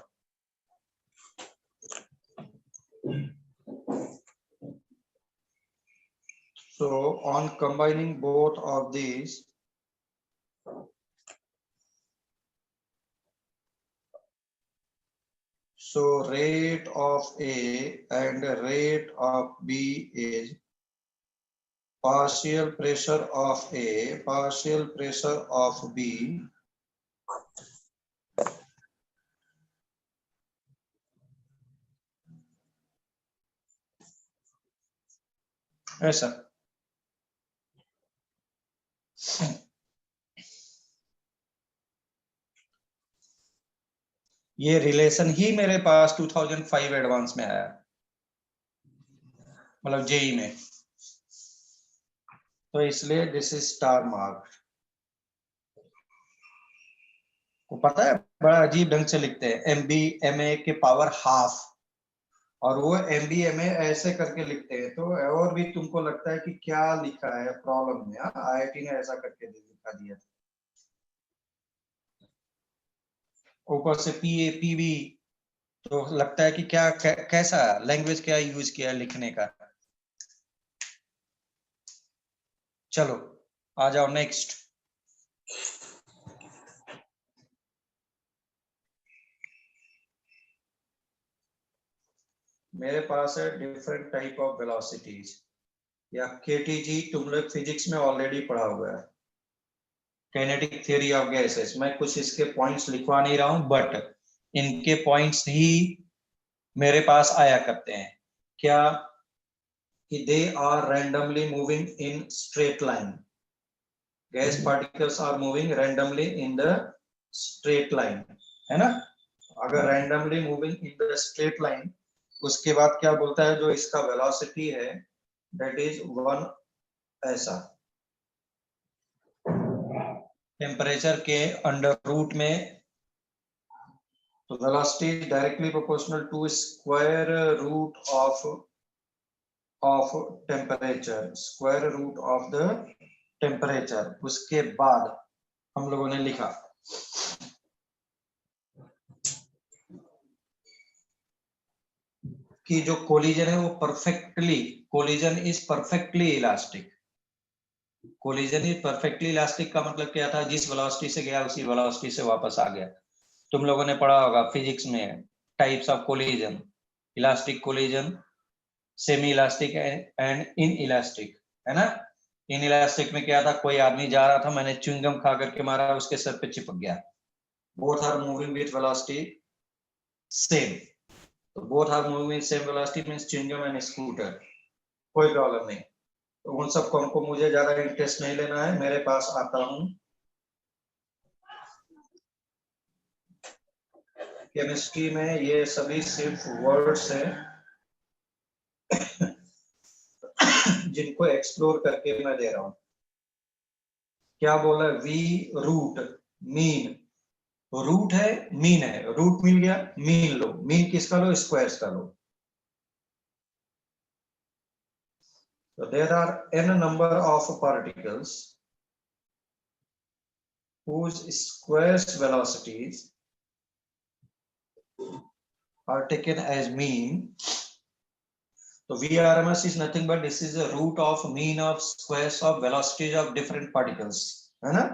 So on combining both of these, so rate of A and rate of B is partial pressure of A, partial pressure of B ऐसा। ये relation ही मेरे पास 2005 advance में आया, मतलब JEE में, तो इसलिए this is star mark. को पता है बड़ा अजीब ढंग से लिखते हैं, एम बी एम ए के पावर हाफ, और वो एम बी एम ए ऐसे करके लिखते हैं। तो और भी तुमको लगता है कि क्या लिखा है प्रॉब्लम में, आईआईटी ने ऐसा करके लिखा दिया, ऊपर से पी ए पी बी, तो लगता है कि क्या कैसा लैंग्वेज क्या यूज किया लिखने का। चलो आ जाओ नेक्स्ट। मेरे पास है डिफरेंट टाइप ऑफ वेलोसिटीज, या केटीजी तुम लोग फिजिक्स में ऑलरेडी पढ़ा हुआ है, काइनेटिक थ्योरी ऑफ गैसेस। मैं कुछ इसके पॉइंट्स लिखवा नहीं रहा हूं, बट इनके पॉइंट्स ही मेरे पास आया करते हैं। क्या कि they are randomly moving in straight line, gas particles are moving randomly in the straight line, है ना। अगर randomly moving in the straight line, उसके बाद क्या बोलता है, जो इसका वेलोसिटी है दैट इज 1 ऐसा, टेम्परेचर के अंडर रूट में, तो velocity is directly proportional to square root of temperature, square root of the temperature. उसके बाद हम लोगों ने लिखा कि जो कोलिजन है वो perfectly, collision is perfectly elastic, collision is perfectly elastic का मतलब क्या था, जिस वेलोसिटी से गया उसी वेलोसिटी से वापस आ गया। तुम लोगों ने पढ़ा होगा फिजिक्स में types of collision, elastic collision, semi elastic and in elastic, है ना। इन इलास्टिक में क्या था, कोई आदमी जा रहा था, मैंने च्युइंगम खा करके मारा, उसके सर पे चिपक गया, both are moving with velocity same, तो both are moving with same velocity means chewing gum and scooter, कोई प्रॉब्लम नहीं। तो उन सबको हमको मुझे ज्यादा इंटरेस्ट नहीं लेना है, मेरे पास आता हूं केमिस्ट्री में, ये सभी सिर्फ वर्ड्स हैं जिनको एक्सप्लोर करके मैं दे रहा हूं। क्या बोला, वी रूट मीन, रूट है मीन है, रूट मिल गया, मीन लो, मीन किसका लो, स्क्वायर्स का लो। So there are n number of particles whose squares velocities are taken as mean, तो VRMS is nothing but this is the root of mean of squares of velocities of different particles, है ना?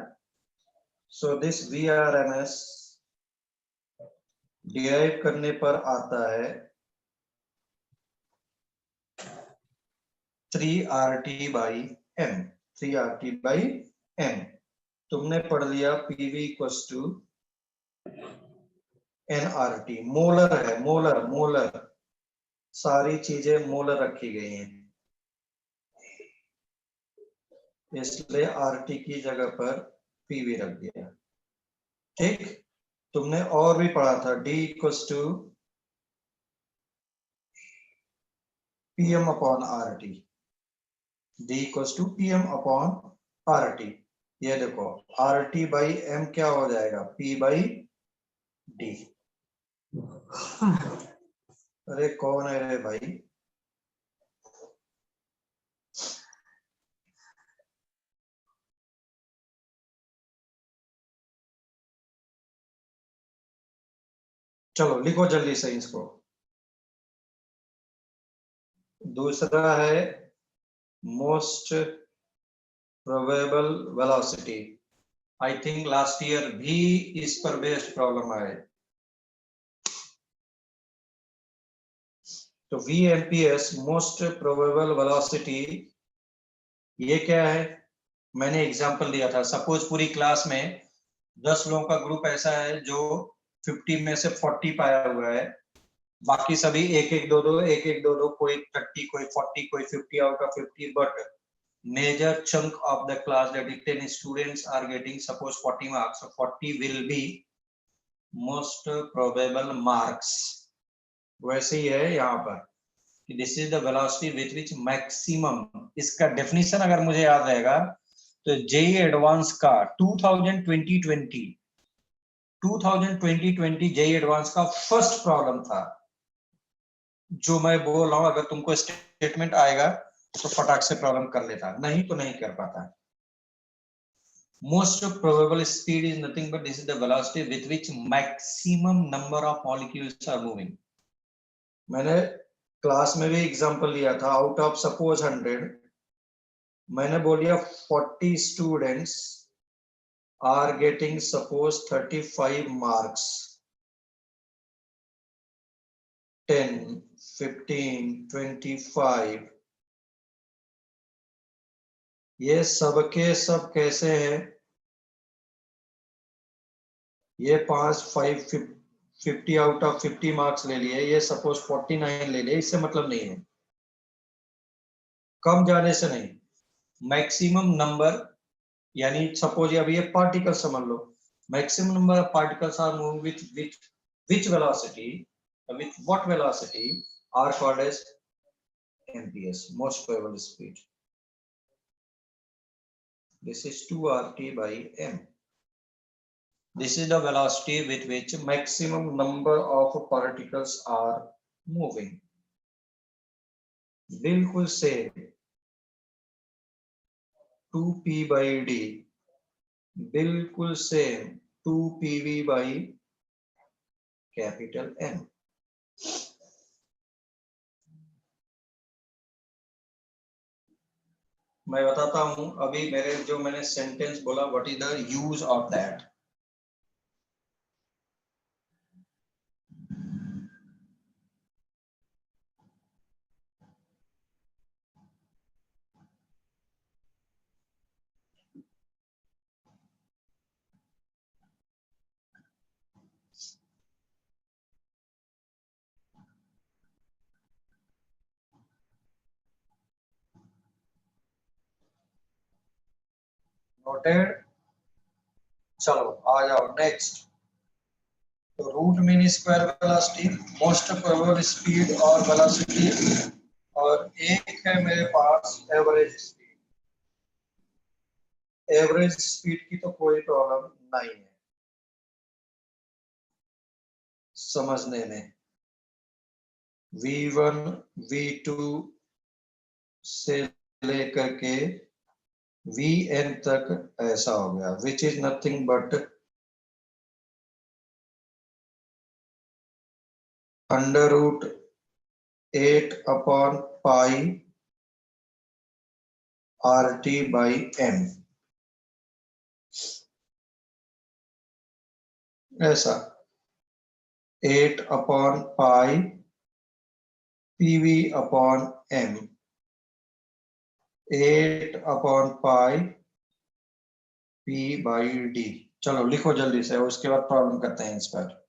So this VRMS derive करने पर आता है 3RT by M, 3RT by M। तुमने पढ़ लिया PV equals to NRT, molar है, मोलर मोलर, सारी चीजें मोलर रखी गई हैं, इसलिए RT की जगह पर PV रख दिया। ठीक, तुमने और भी पढ़ा था D equals to PM upon RT, D equals to PM upon RT। ये देखो RT बाई M क्या हो जाएगा, P बाई D। अरे कौन है रे भाई? चलो लिखो जल्दी से इसको। दूसरा है most probable velocity. I think last year भी इस पर बेस्ड प्रॉब्लम आए। तो VMPS मोस्ट प्रोबेबल वेलोसिटी, ये क्या है? मैंने एग्जांपल दिया था, सपोज पूरी क्लास में 10 लोगों का ग्रुप ऐसा है जो 50 में से 40 पाया हुआ है, बाकी सभी एक एक दो दो, एक एक दो दो, कोई 30, कोई 40, कोई 50 out of 50, but major chunk of the class, that is 10 students are getting suppose 40 marks, so 40 will be most probable marks। वैसे ही है यहाँ पर कि this is the velocity with which maximum, इसका डेफिनेशन अगर मुझे याद रहेगा तो JEE एडवांस का 2020 JEE एडवांस का फर्स्ट प्रॉब्लम था जो मैं बोल रहा हूँ। अगर तुमको स्टेटमेंट आएगा तो फटाक से प्रॉब्लम कर लेता, नहीं तो नहीं कर पाता। Most probable speed is nothing but this is the velocity with which maximum number of molecules are moving। मैंने क्लास में भी एग्जांपल लिया था, आउट ऑफ सपोज 100, मैंने बोल दिया 40 students are getting suppose 35 marks, 10, 15, 25, ये सबके सब कैसे हैं? ये 50 आउट ऑफ 50 मार्क्स ले लिए, ये सपोज 49 ले लिए, इससे मतलब नहीं है, कम जाने से नहीं, मैक्सिमम नंबर, यानी सपोज अभी ये पार्टिकल समझ लो, maximum number of particles are moving with which velocity, with what velocity are called as MPS, most probable speed। This is 2RT by M। This is the velocity with which maximum number of particles are moving। बिल्कुल same 2P by D, बिल्कुल same 2PV by capital M। मैं बताता हूं अभी मेरे जो मैंने sentence बोला, what is the use of that. Noted, चलो आ जाओ नेक्स्ट। तो root mean square velocity, most probable speed और वेलोसिटी, और एक है मेरे पास एवरेज स्पीड। एवरेज स्पीड की तो कोई प्रॉब्लम नहीं है समझने में। V1 V2 से लेकर के Vn तक ऐसा हो गया, which is nothing but under root 8/pi RT/m, ऐसा 8/pi PV/m, 8/pi P/d। चलो लिखो जल्दी से, उसके बाद प्रॉब्लम करते हैं इस पर।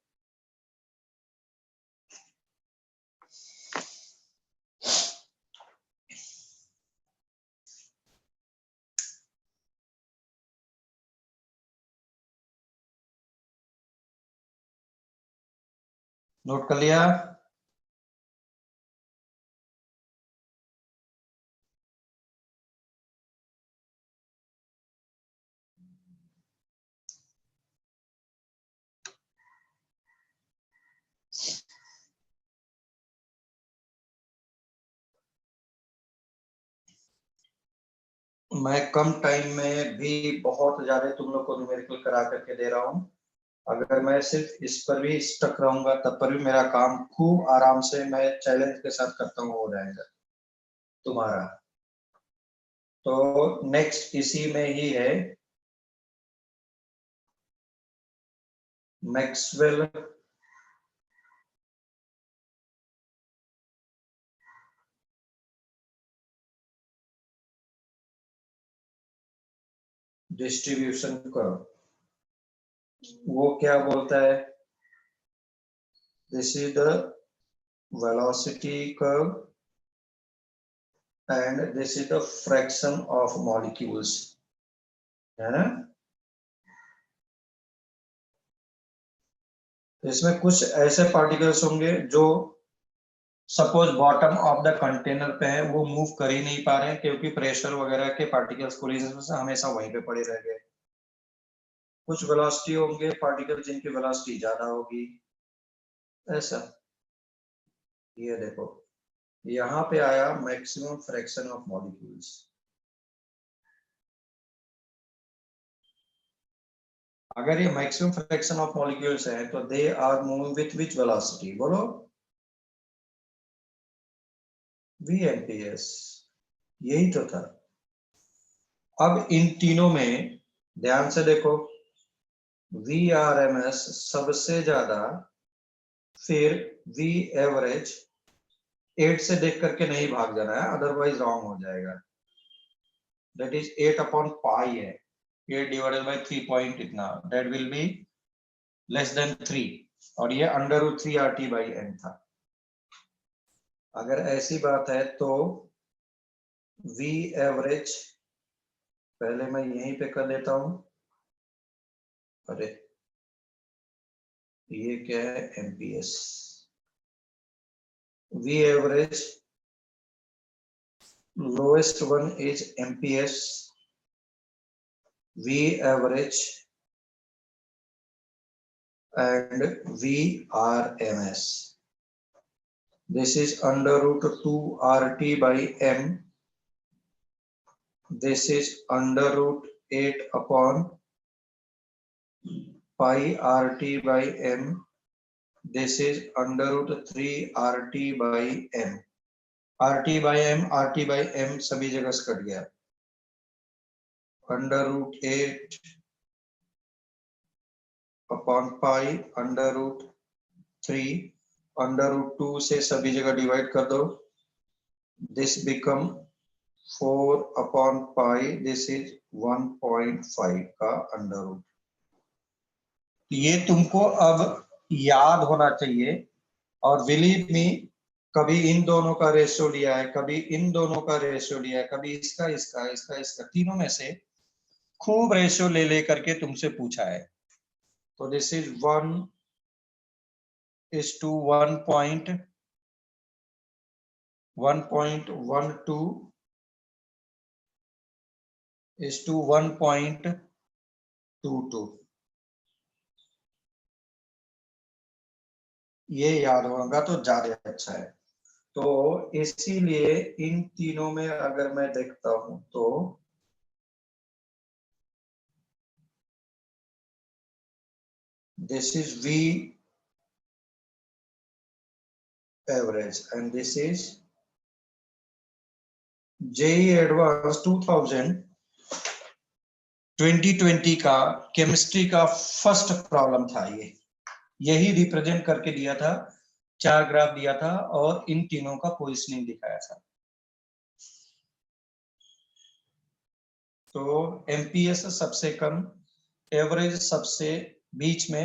नोट कर लिया? मैं कम टाइम में भी बहुत ज्यादा तुम लोग को न्यूमेरिकल करा करके दे रहा हूं। अगर मैं सिर्फ इस पर भी स्टक रहूंगा तब पर भी मेरा काम खूब आराम से मैं चैलेंज के साथ करता हूँ हो जाएगा तुम्हारा। तो नेक्स्ट इसी में ही है मैक्सवेल डिस्ट्रीब्यूशन कर्व। वो क्या बोलता है? This is the velocity curve and this is the fraction of molecules, है ना? इसमें कुछ ऐसे पार्टिकल्स होंगे जो suppose bottom of the container पे है, वो मूव कर ही नहीं पा रहे हैं क्योंकि प्रेशर वगैरह के पार्टिकल्स कोलिजन से हमेशा वहीं पे पड़े रह गए। कुछ वेलोसिटी होंगे पार्टिकल जिनकी वेलोसिटी ज्यादा होगी, ऐसा। ये देखो यहाँ पे आया मैक्सिमम फ्रैक्शन ऑफ मॉलिक्यूल्स। अगर ये मैक्सिमम फ्रैक्शन ऑफ मॉलिक्यूल्स है तो they are moving with which velocity, बोलो? VMPS, यही तो था। अब इन तीनों में ध्यान से देखो, VRMS सबसे ज्यादा, फिर V एवरेज। 8 से देख करके नहीं भाग जाना है, अदरवाइज रॉन्ग हो जाएगा। दैट इज 8/pi है, 8 डिवाइडेड बाय 3 पॉइंट इतना, that will be less than 3, और ये √3 RT/m था। अगर ऐसी बात है तो V एवरेज पहले मैं यहीं पे कर देता हूं। अरे ये क्या है? MPS। V average lowest one is MPS, V average and VRMS. This is √2 RT/m. This is √8/pi RT/m. This is √3 RT/m. RT/m RT/m सभी जगह से कट गया। √8/pi √3 √2 से सभी जगह डिवाइड कर दो। This become 4/pi, this is 1.5 का √। ये तुमको अब याद होना चाहिए। और बिलीव मी, कभी इन दोनों का रेशियो लिया है, कभी इन दोनों का रेशियो लिया है, कभी इसका इसका इसका इसका, तीनों में से खूब रेशियो ले ले करके तुमसे पूछा है। तो दिस इज 1:1.1.12 1.22। ये याद होगा तो ज्यादा अच्छा है। तो इसीलिए इन तीनों में अगर मैं देखता हूं तो this is V average, and this is JEE Advanced 2020 का केमिस्ट्री का फर्स्ट प्रॉब्लम था। ये यही रिप्रेजेंट करके दिया था, 4 ग्राफ दिया था और इन तीनों का पोजिशनिंग दिखाया था। तो एमपीएस सबसे कम, एवरेज सबसे बीच में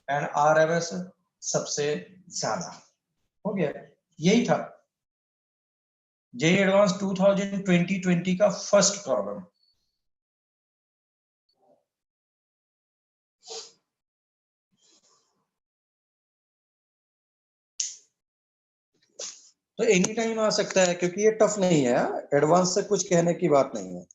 एंड आरएमएस सबसे ज्यादा। हो गया, यही था जेईई एडवांस 2020 का फर्स्ट प्रॉब्लम। तो एनी टाइम आ सकता है क्योंकि ये टफ नहीं है, एडवांस से कुछ कहने की बात नहीं है।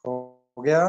हो गया,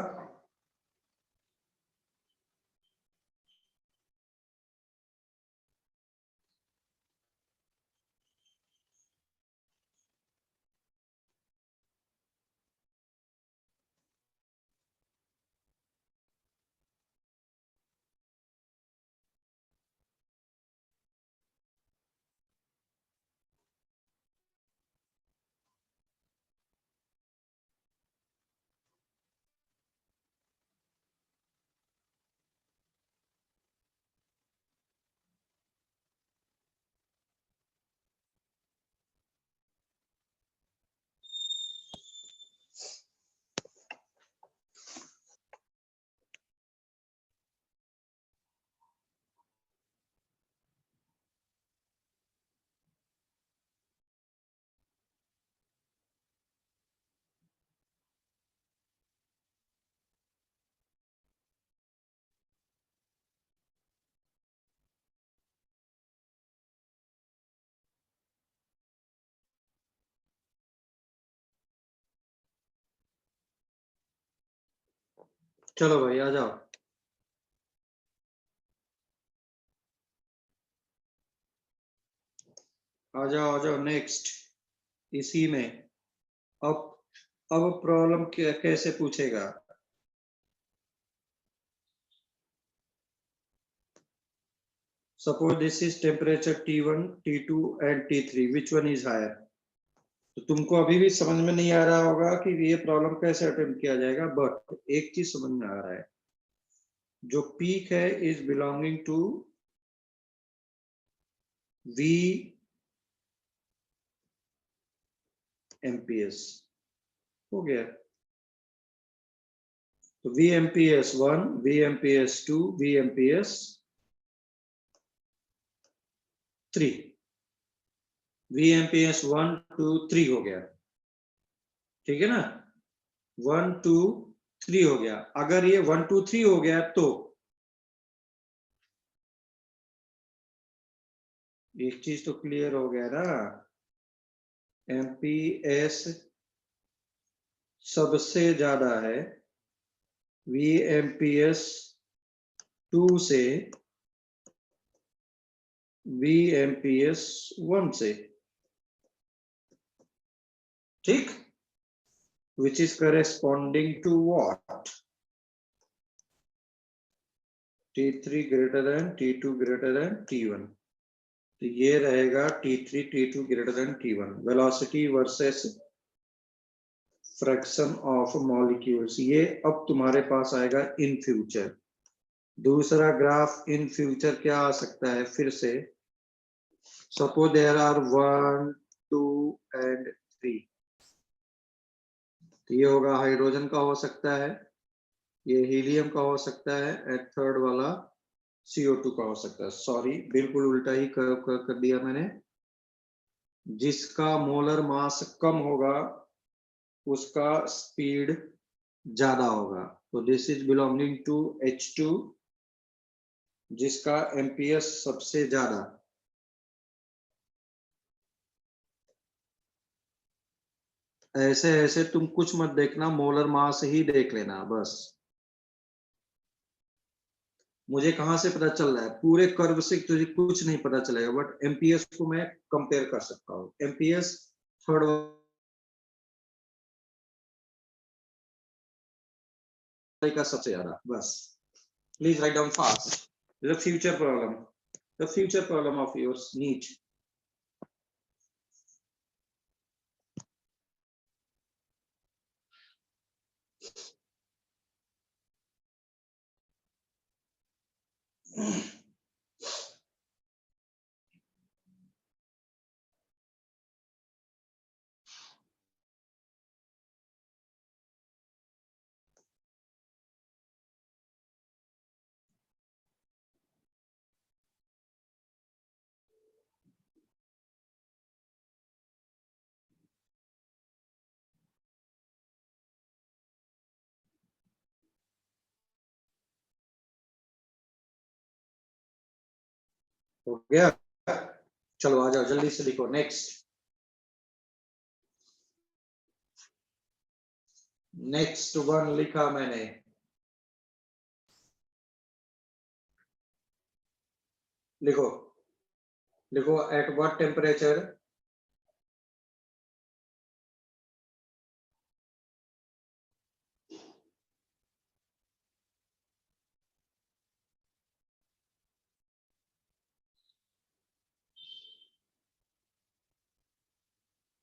चलो भाई आ जाओ, आ जाओ नेक्स्ट। इसी में अब प्रॉब्लम कैसे पूछेगा। Suppose this is temperature T1, T2 and T3, which one is higher. तो तुमको अभी भी समझ में नहीं आ रहा होगा कि ये प्रॉब्लम कैसे अटेम्प्ट किया जाएगा, बट एक चीज समझ में आ रहा है, जो पीक है is belonging to V MPS. हो गया, तो V MPS 1, V MPS 2, V MPS 3, V MPS 1, 2, 3 हो गया, ठीक है ना। 1, 2, 3 हो गया। अगर ये 1, 2, 3 हो गया तो एक चीज तो क्लियर हो गया ना, एमपीएस सबसे ज्यादा है V एमपीएस 2 से V एमपीएस 1 से, ठीक, which is corresponding to what? T3 greater than T2 greater than T1। तो ये रहेगा T3 T2 greater than T1, velocity versus fraction of molecules. ये अब तुम्हारे पास आएगा इन फ्यूचर। दूसरा ग्राफ इन फ्यूचर क्या आ सकता है फिर से, सपोज देयर आर 1, 2 एंड 3। तो ये होगा हाइड्रोजन का हो सकता है, ये हीलियम का हो सकता है, एंड थर्ड वाला CO2 का हो सकता है। सॉरी, बिल्कुल उल्टा ही कर दिया मैंने। जिसका मोलर मास कम होगा उसका स्पीड ज्यादा होगा। तो this is belonging to H2, जिसका एमपीएस सबसे ज्यादा। ऐसे ऐसे तुम कुछ मत देखना, मोलर मास ही देख लेना बस। मुझे कहां से पता चल रहा है? पूरे कर्व से तुझे कुछ नहीं पता चलेगा, बट एमपीएस को मैं कंपेयर कर सकता हूँ। एमपीएस थर्ड का सबसे ज्यादा, बस। Please write down fast the future problem, the future problem of yours neat. हो गया? चलो आ जाओ, जल्दी से लिखो। नेक्स्ट, नेक्स्ट वन लिखा मैंने। लिखो, लिखो at what temperature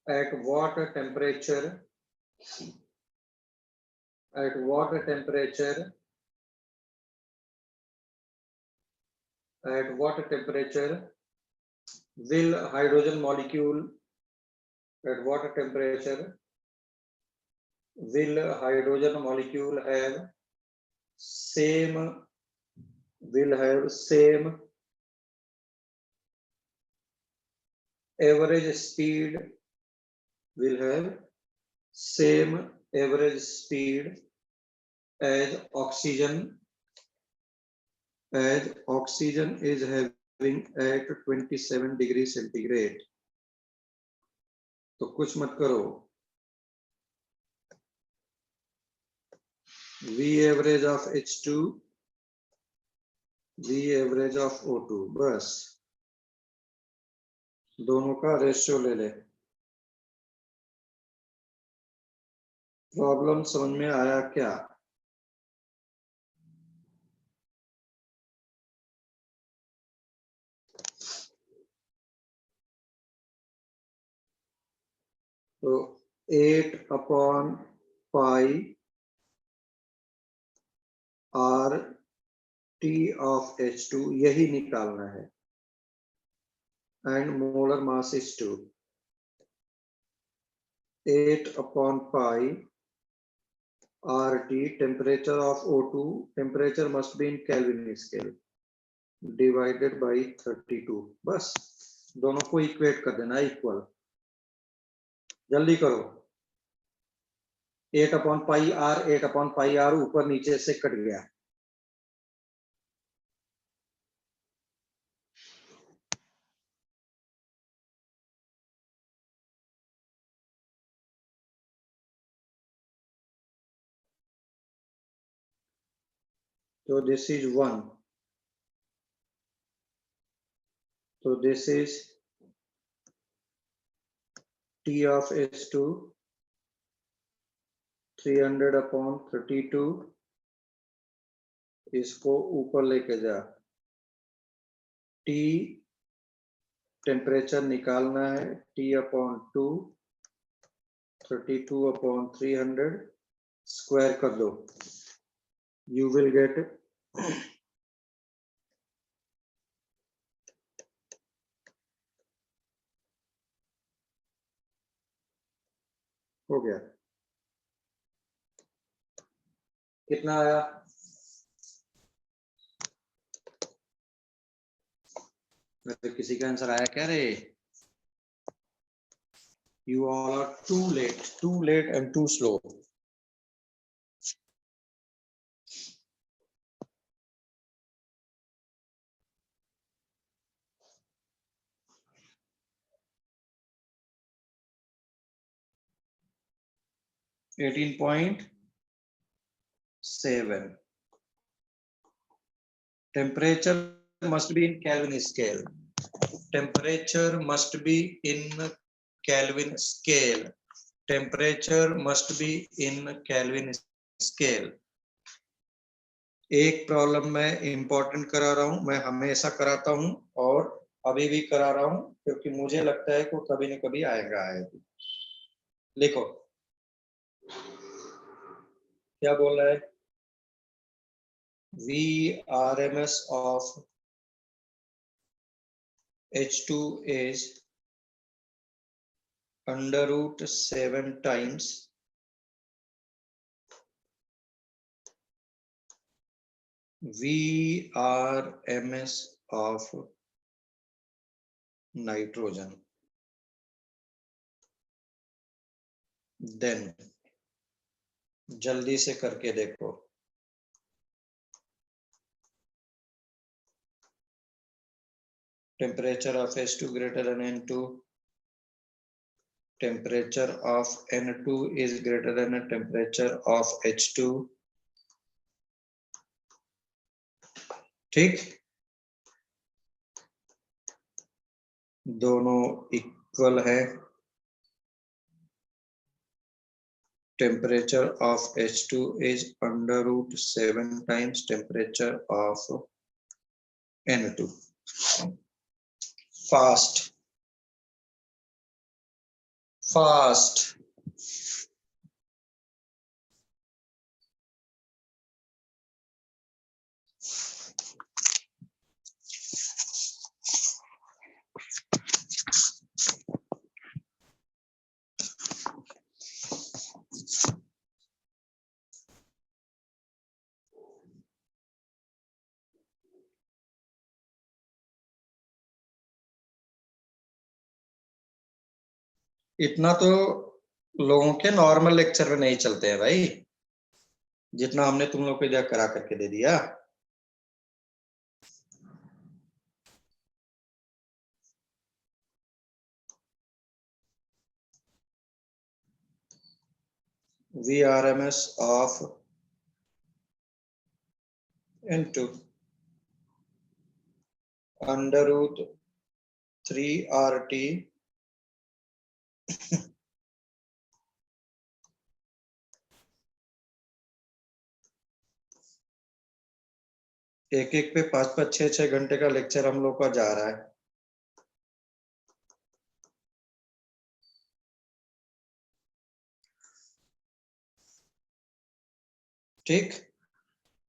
at what temperature, at what temperature, at what temperature will hydrogen molecule, at what temperature will hydrogen molecule have same, will have same average speed, will have same average speed as oxygen, as oxygen is having at 27 degree centigrade। तो कुछ मत करो, V average of H2, V average of O2, बस दोनों का ratio ले ले। Problem समझ में आया क्या? तो 8/पाई आर टी ऑफ H2 यही निकालना है, एंड मोलर मास इज 2। 8/पाई R T temperature of O2, temperature must be in kelvin scale, divided by 32। बस दोनों को इक्वेट कर देना, इक्वल। जल्दी करो। 8/पाई आर, 8/पाई आर ऊपर नीचे से कट गया। So this is 1. So this is T of H2, 300/32। इसको ऊपर लेके जा। T टेम्परेचर निकालना है, T/2, 32/300 स्क्वायर कर दो। You will get हो गया। कितना आया? किसी का आंसर आया क्या रे? You all are too late and too slow। $18.7 temperature must be in kelvin scale, temperature must be in kelvin scale, temperature must be in kelvin scale. एक प्रॉब्लम मैं इंपॉर्टेंट करा रहा हूं, मैं हमेशा कराता हूं और अभी भी करा रहा हूं क्योंकि मुझे लगता है कि कभी न कभी आएगा। लिखो क्या बोल रहा है, VRMS of H2 is under root 7 times VRMS of nitrogen. Then जल्दी से करके देखो, temperature of H2 greater than N2, temperature of N2 is greater than the temperature of H2, ठीक, दोनों इक्वल है। Temperature of H2 is under root 7 times temperature of N2. Fast. इतना तो लोगों के नॉर्मल लेक्चर में नहीं चलते हैं भाई, जितना हमने तुम लोग को इधर करा करके दे दिया। VRMS of N2 under root 3RT एक एक पे 5-5 6-6 घंटे का लेक्चर हम लोग का जा रहा है। ठीक,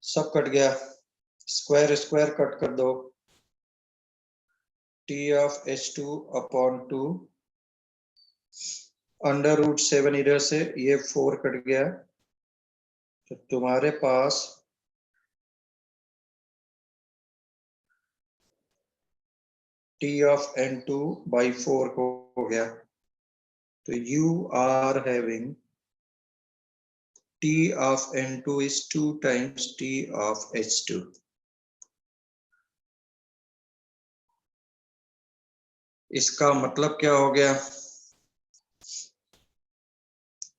सब कट गया, स्क्वायर स्क्वायर कट कर दो, T of H2 upon 2 under root 7 इधर से ये 4 कट गया, तो तुम्हारे पास T of N2 by 4 हो गया, तो you are having T of N2 is 2 times T of H2। इसका मतलब क्या हो गया,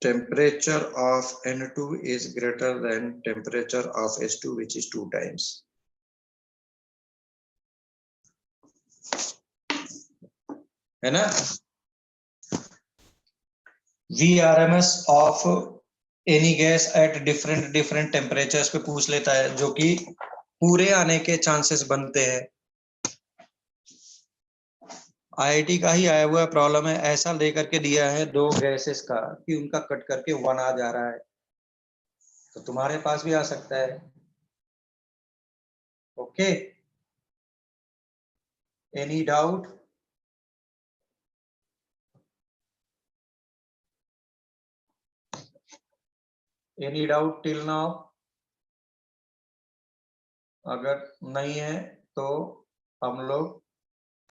temperature of N2 is greater than temperature of H2 which is 2 times। है ना, VRMS of any gas at different temperatures पे पूछ लेता है, जो कि पूरे आने के चांसेस बनते हैं। IIT का ही आया हुआ प्रॉब्लम है, ऐसा लेकर के दिया है दो गैसेस का कि उनका कट करके 1 आ जा रहा है, तो तुम्हारे पास भी आ सकता है। Okay, any doubt? Any doubt till now? अगर नहीं है तो हम लोग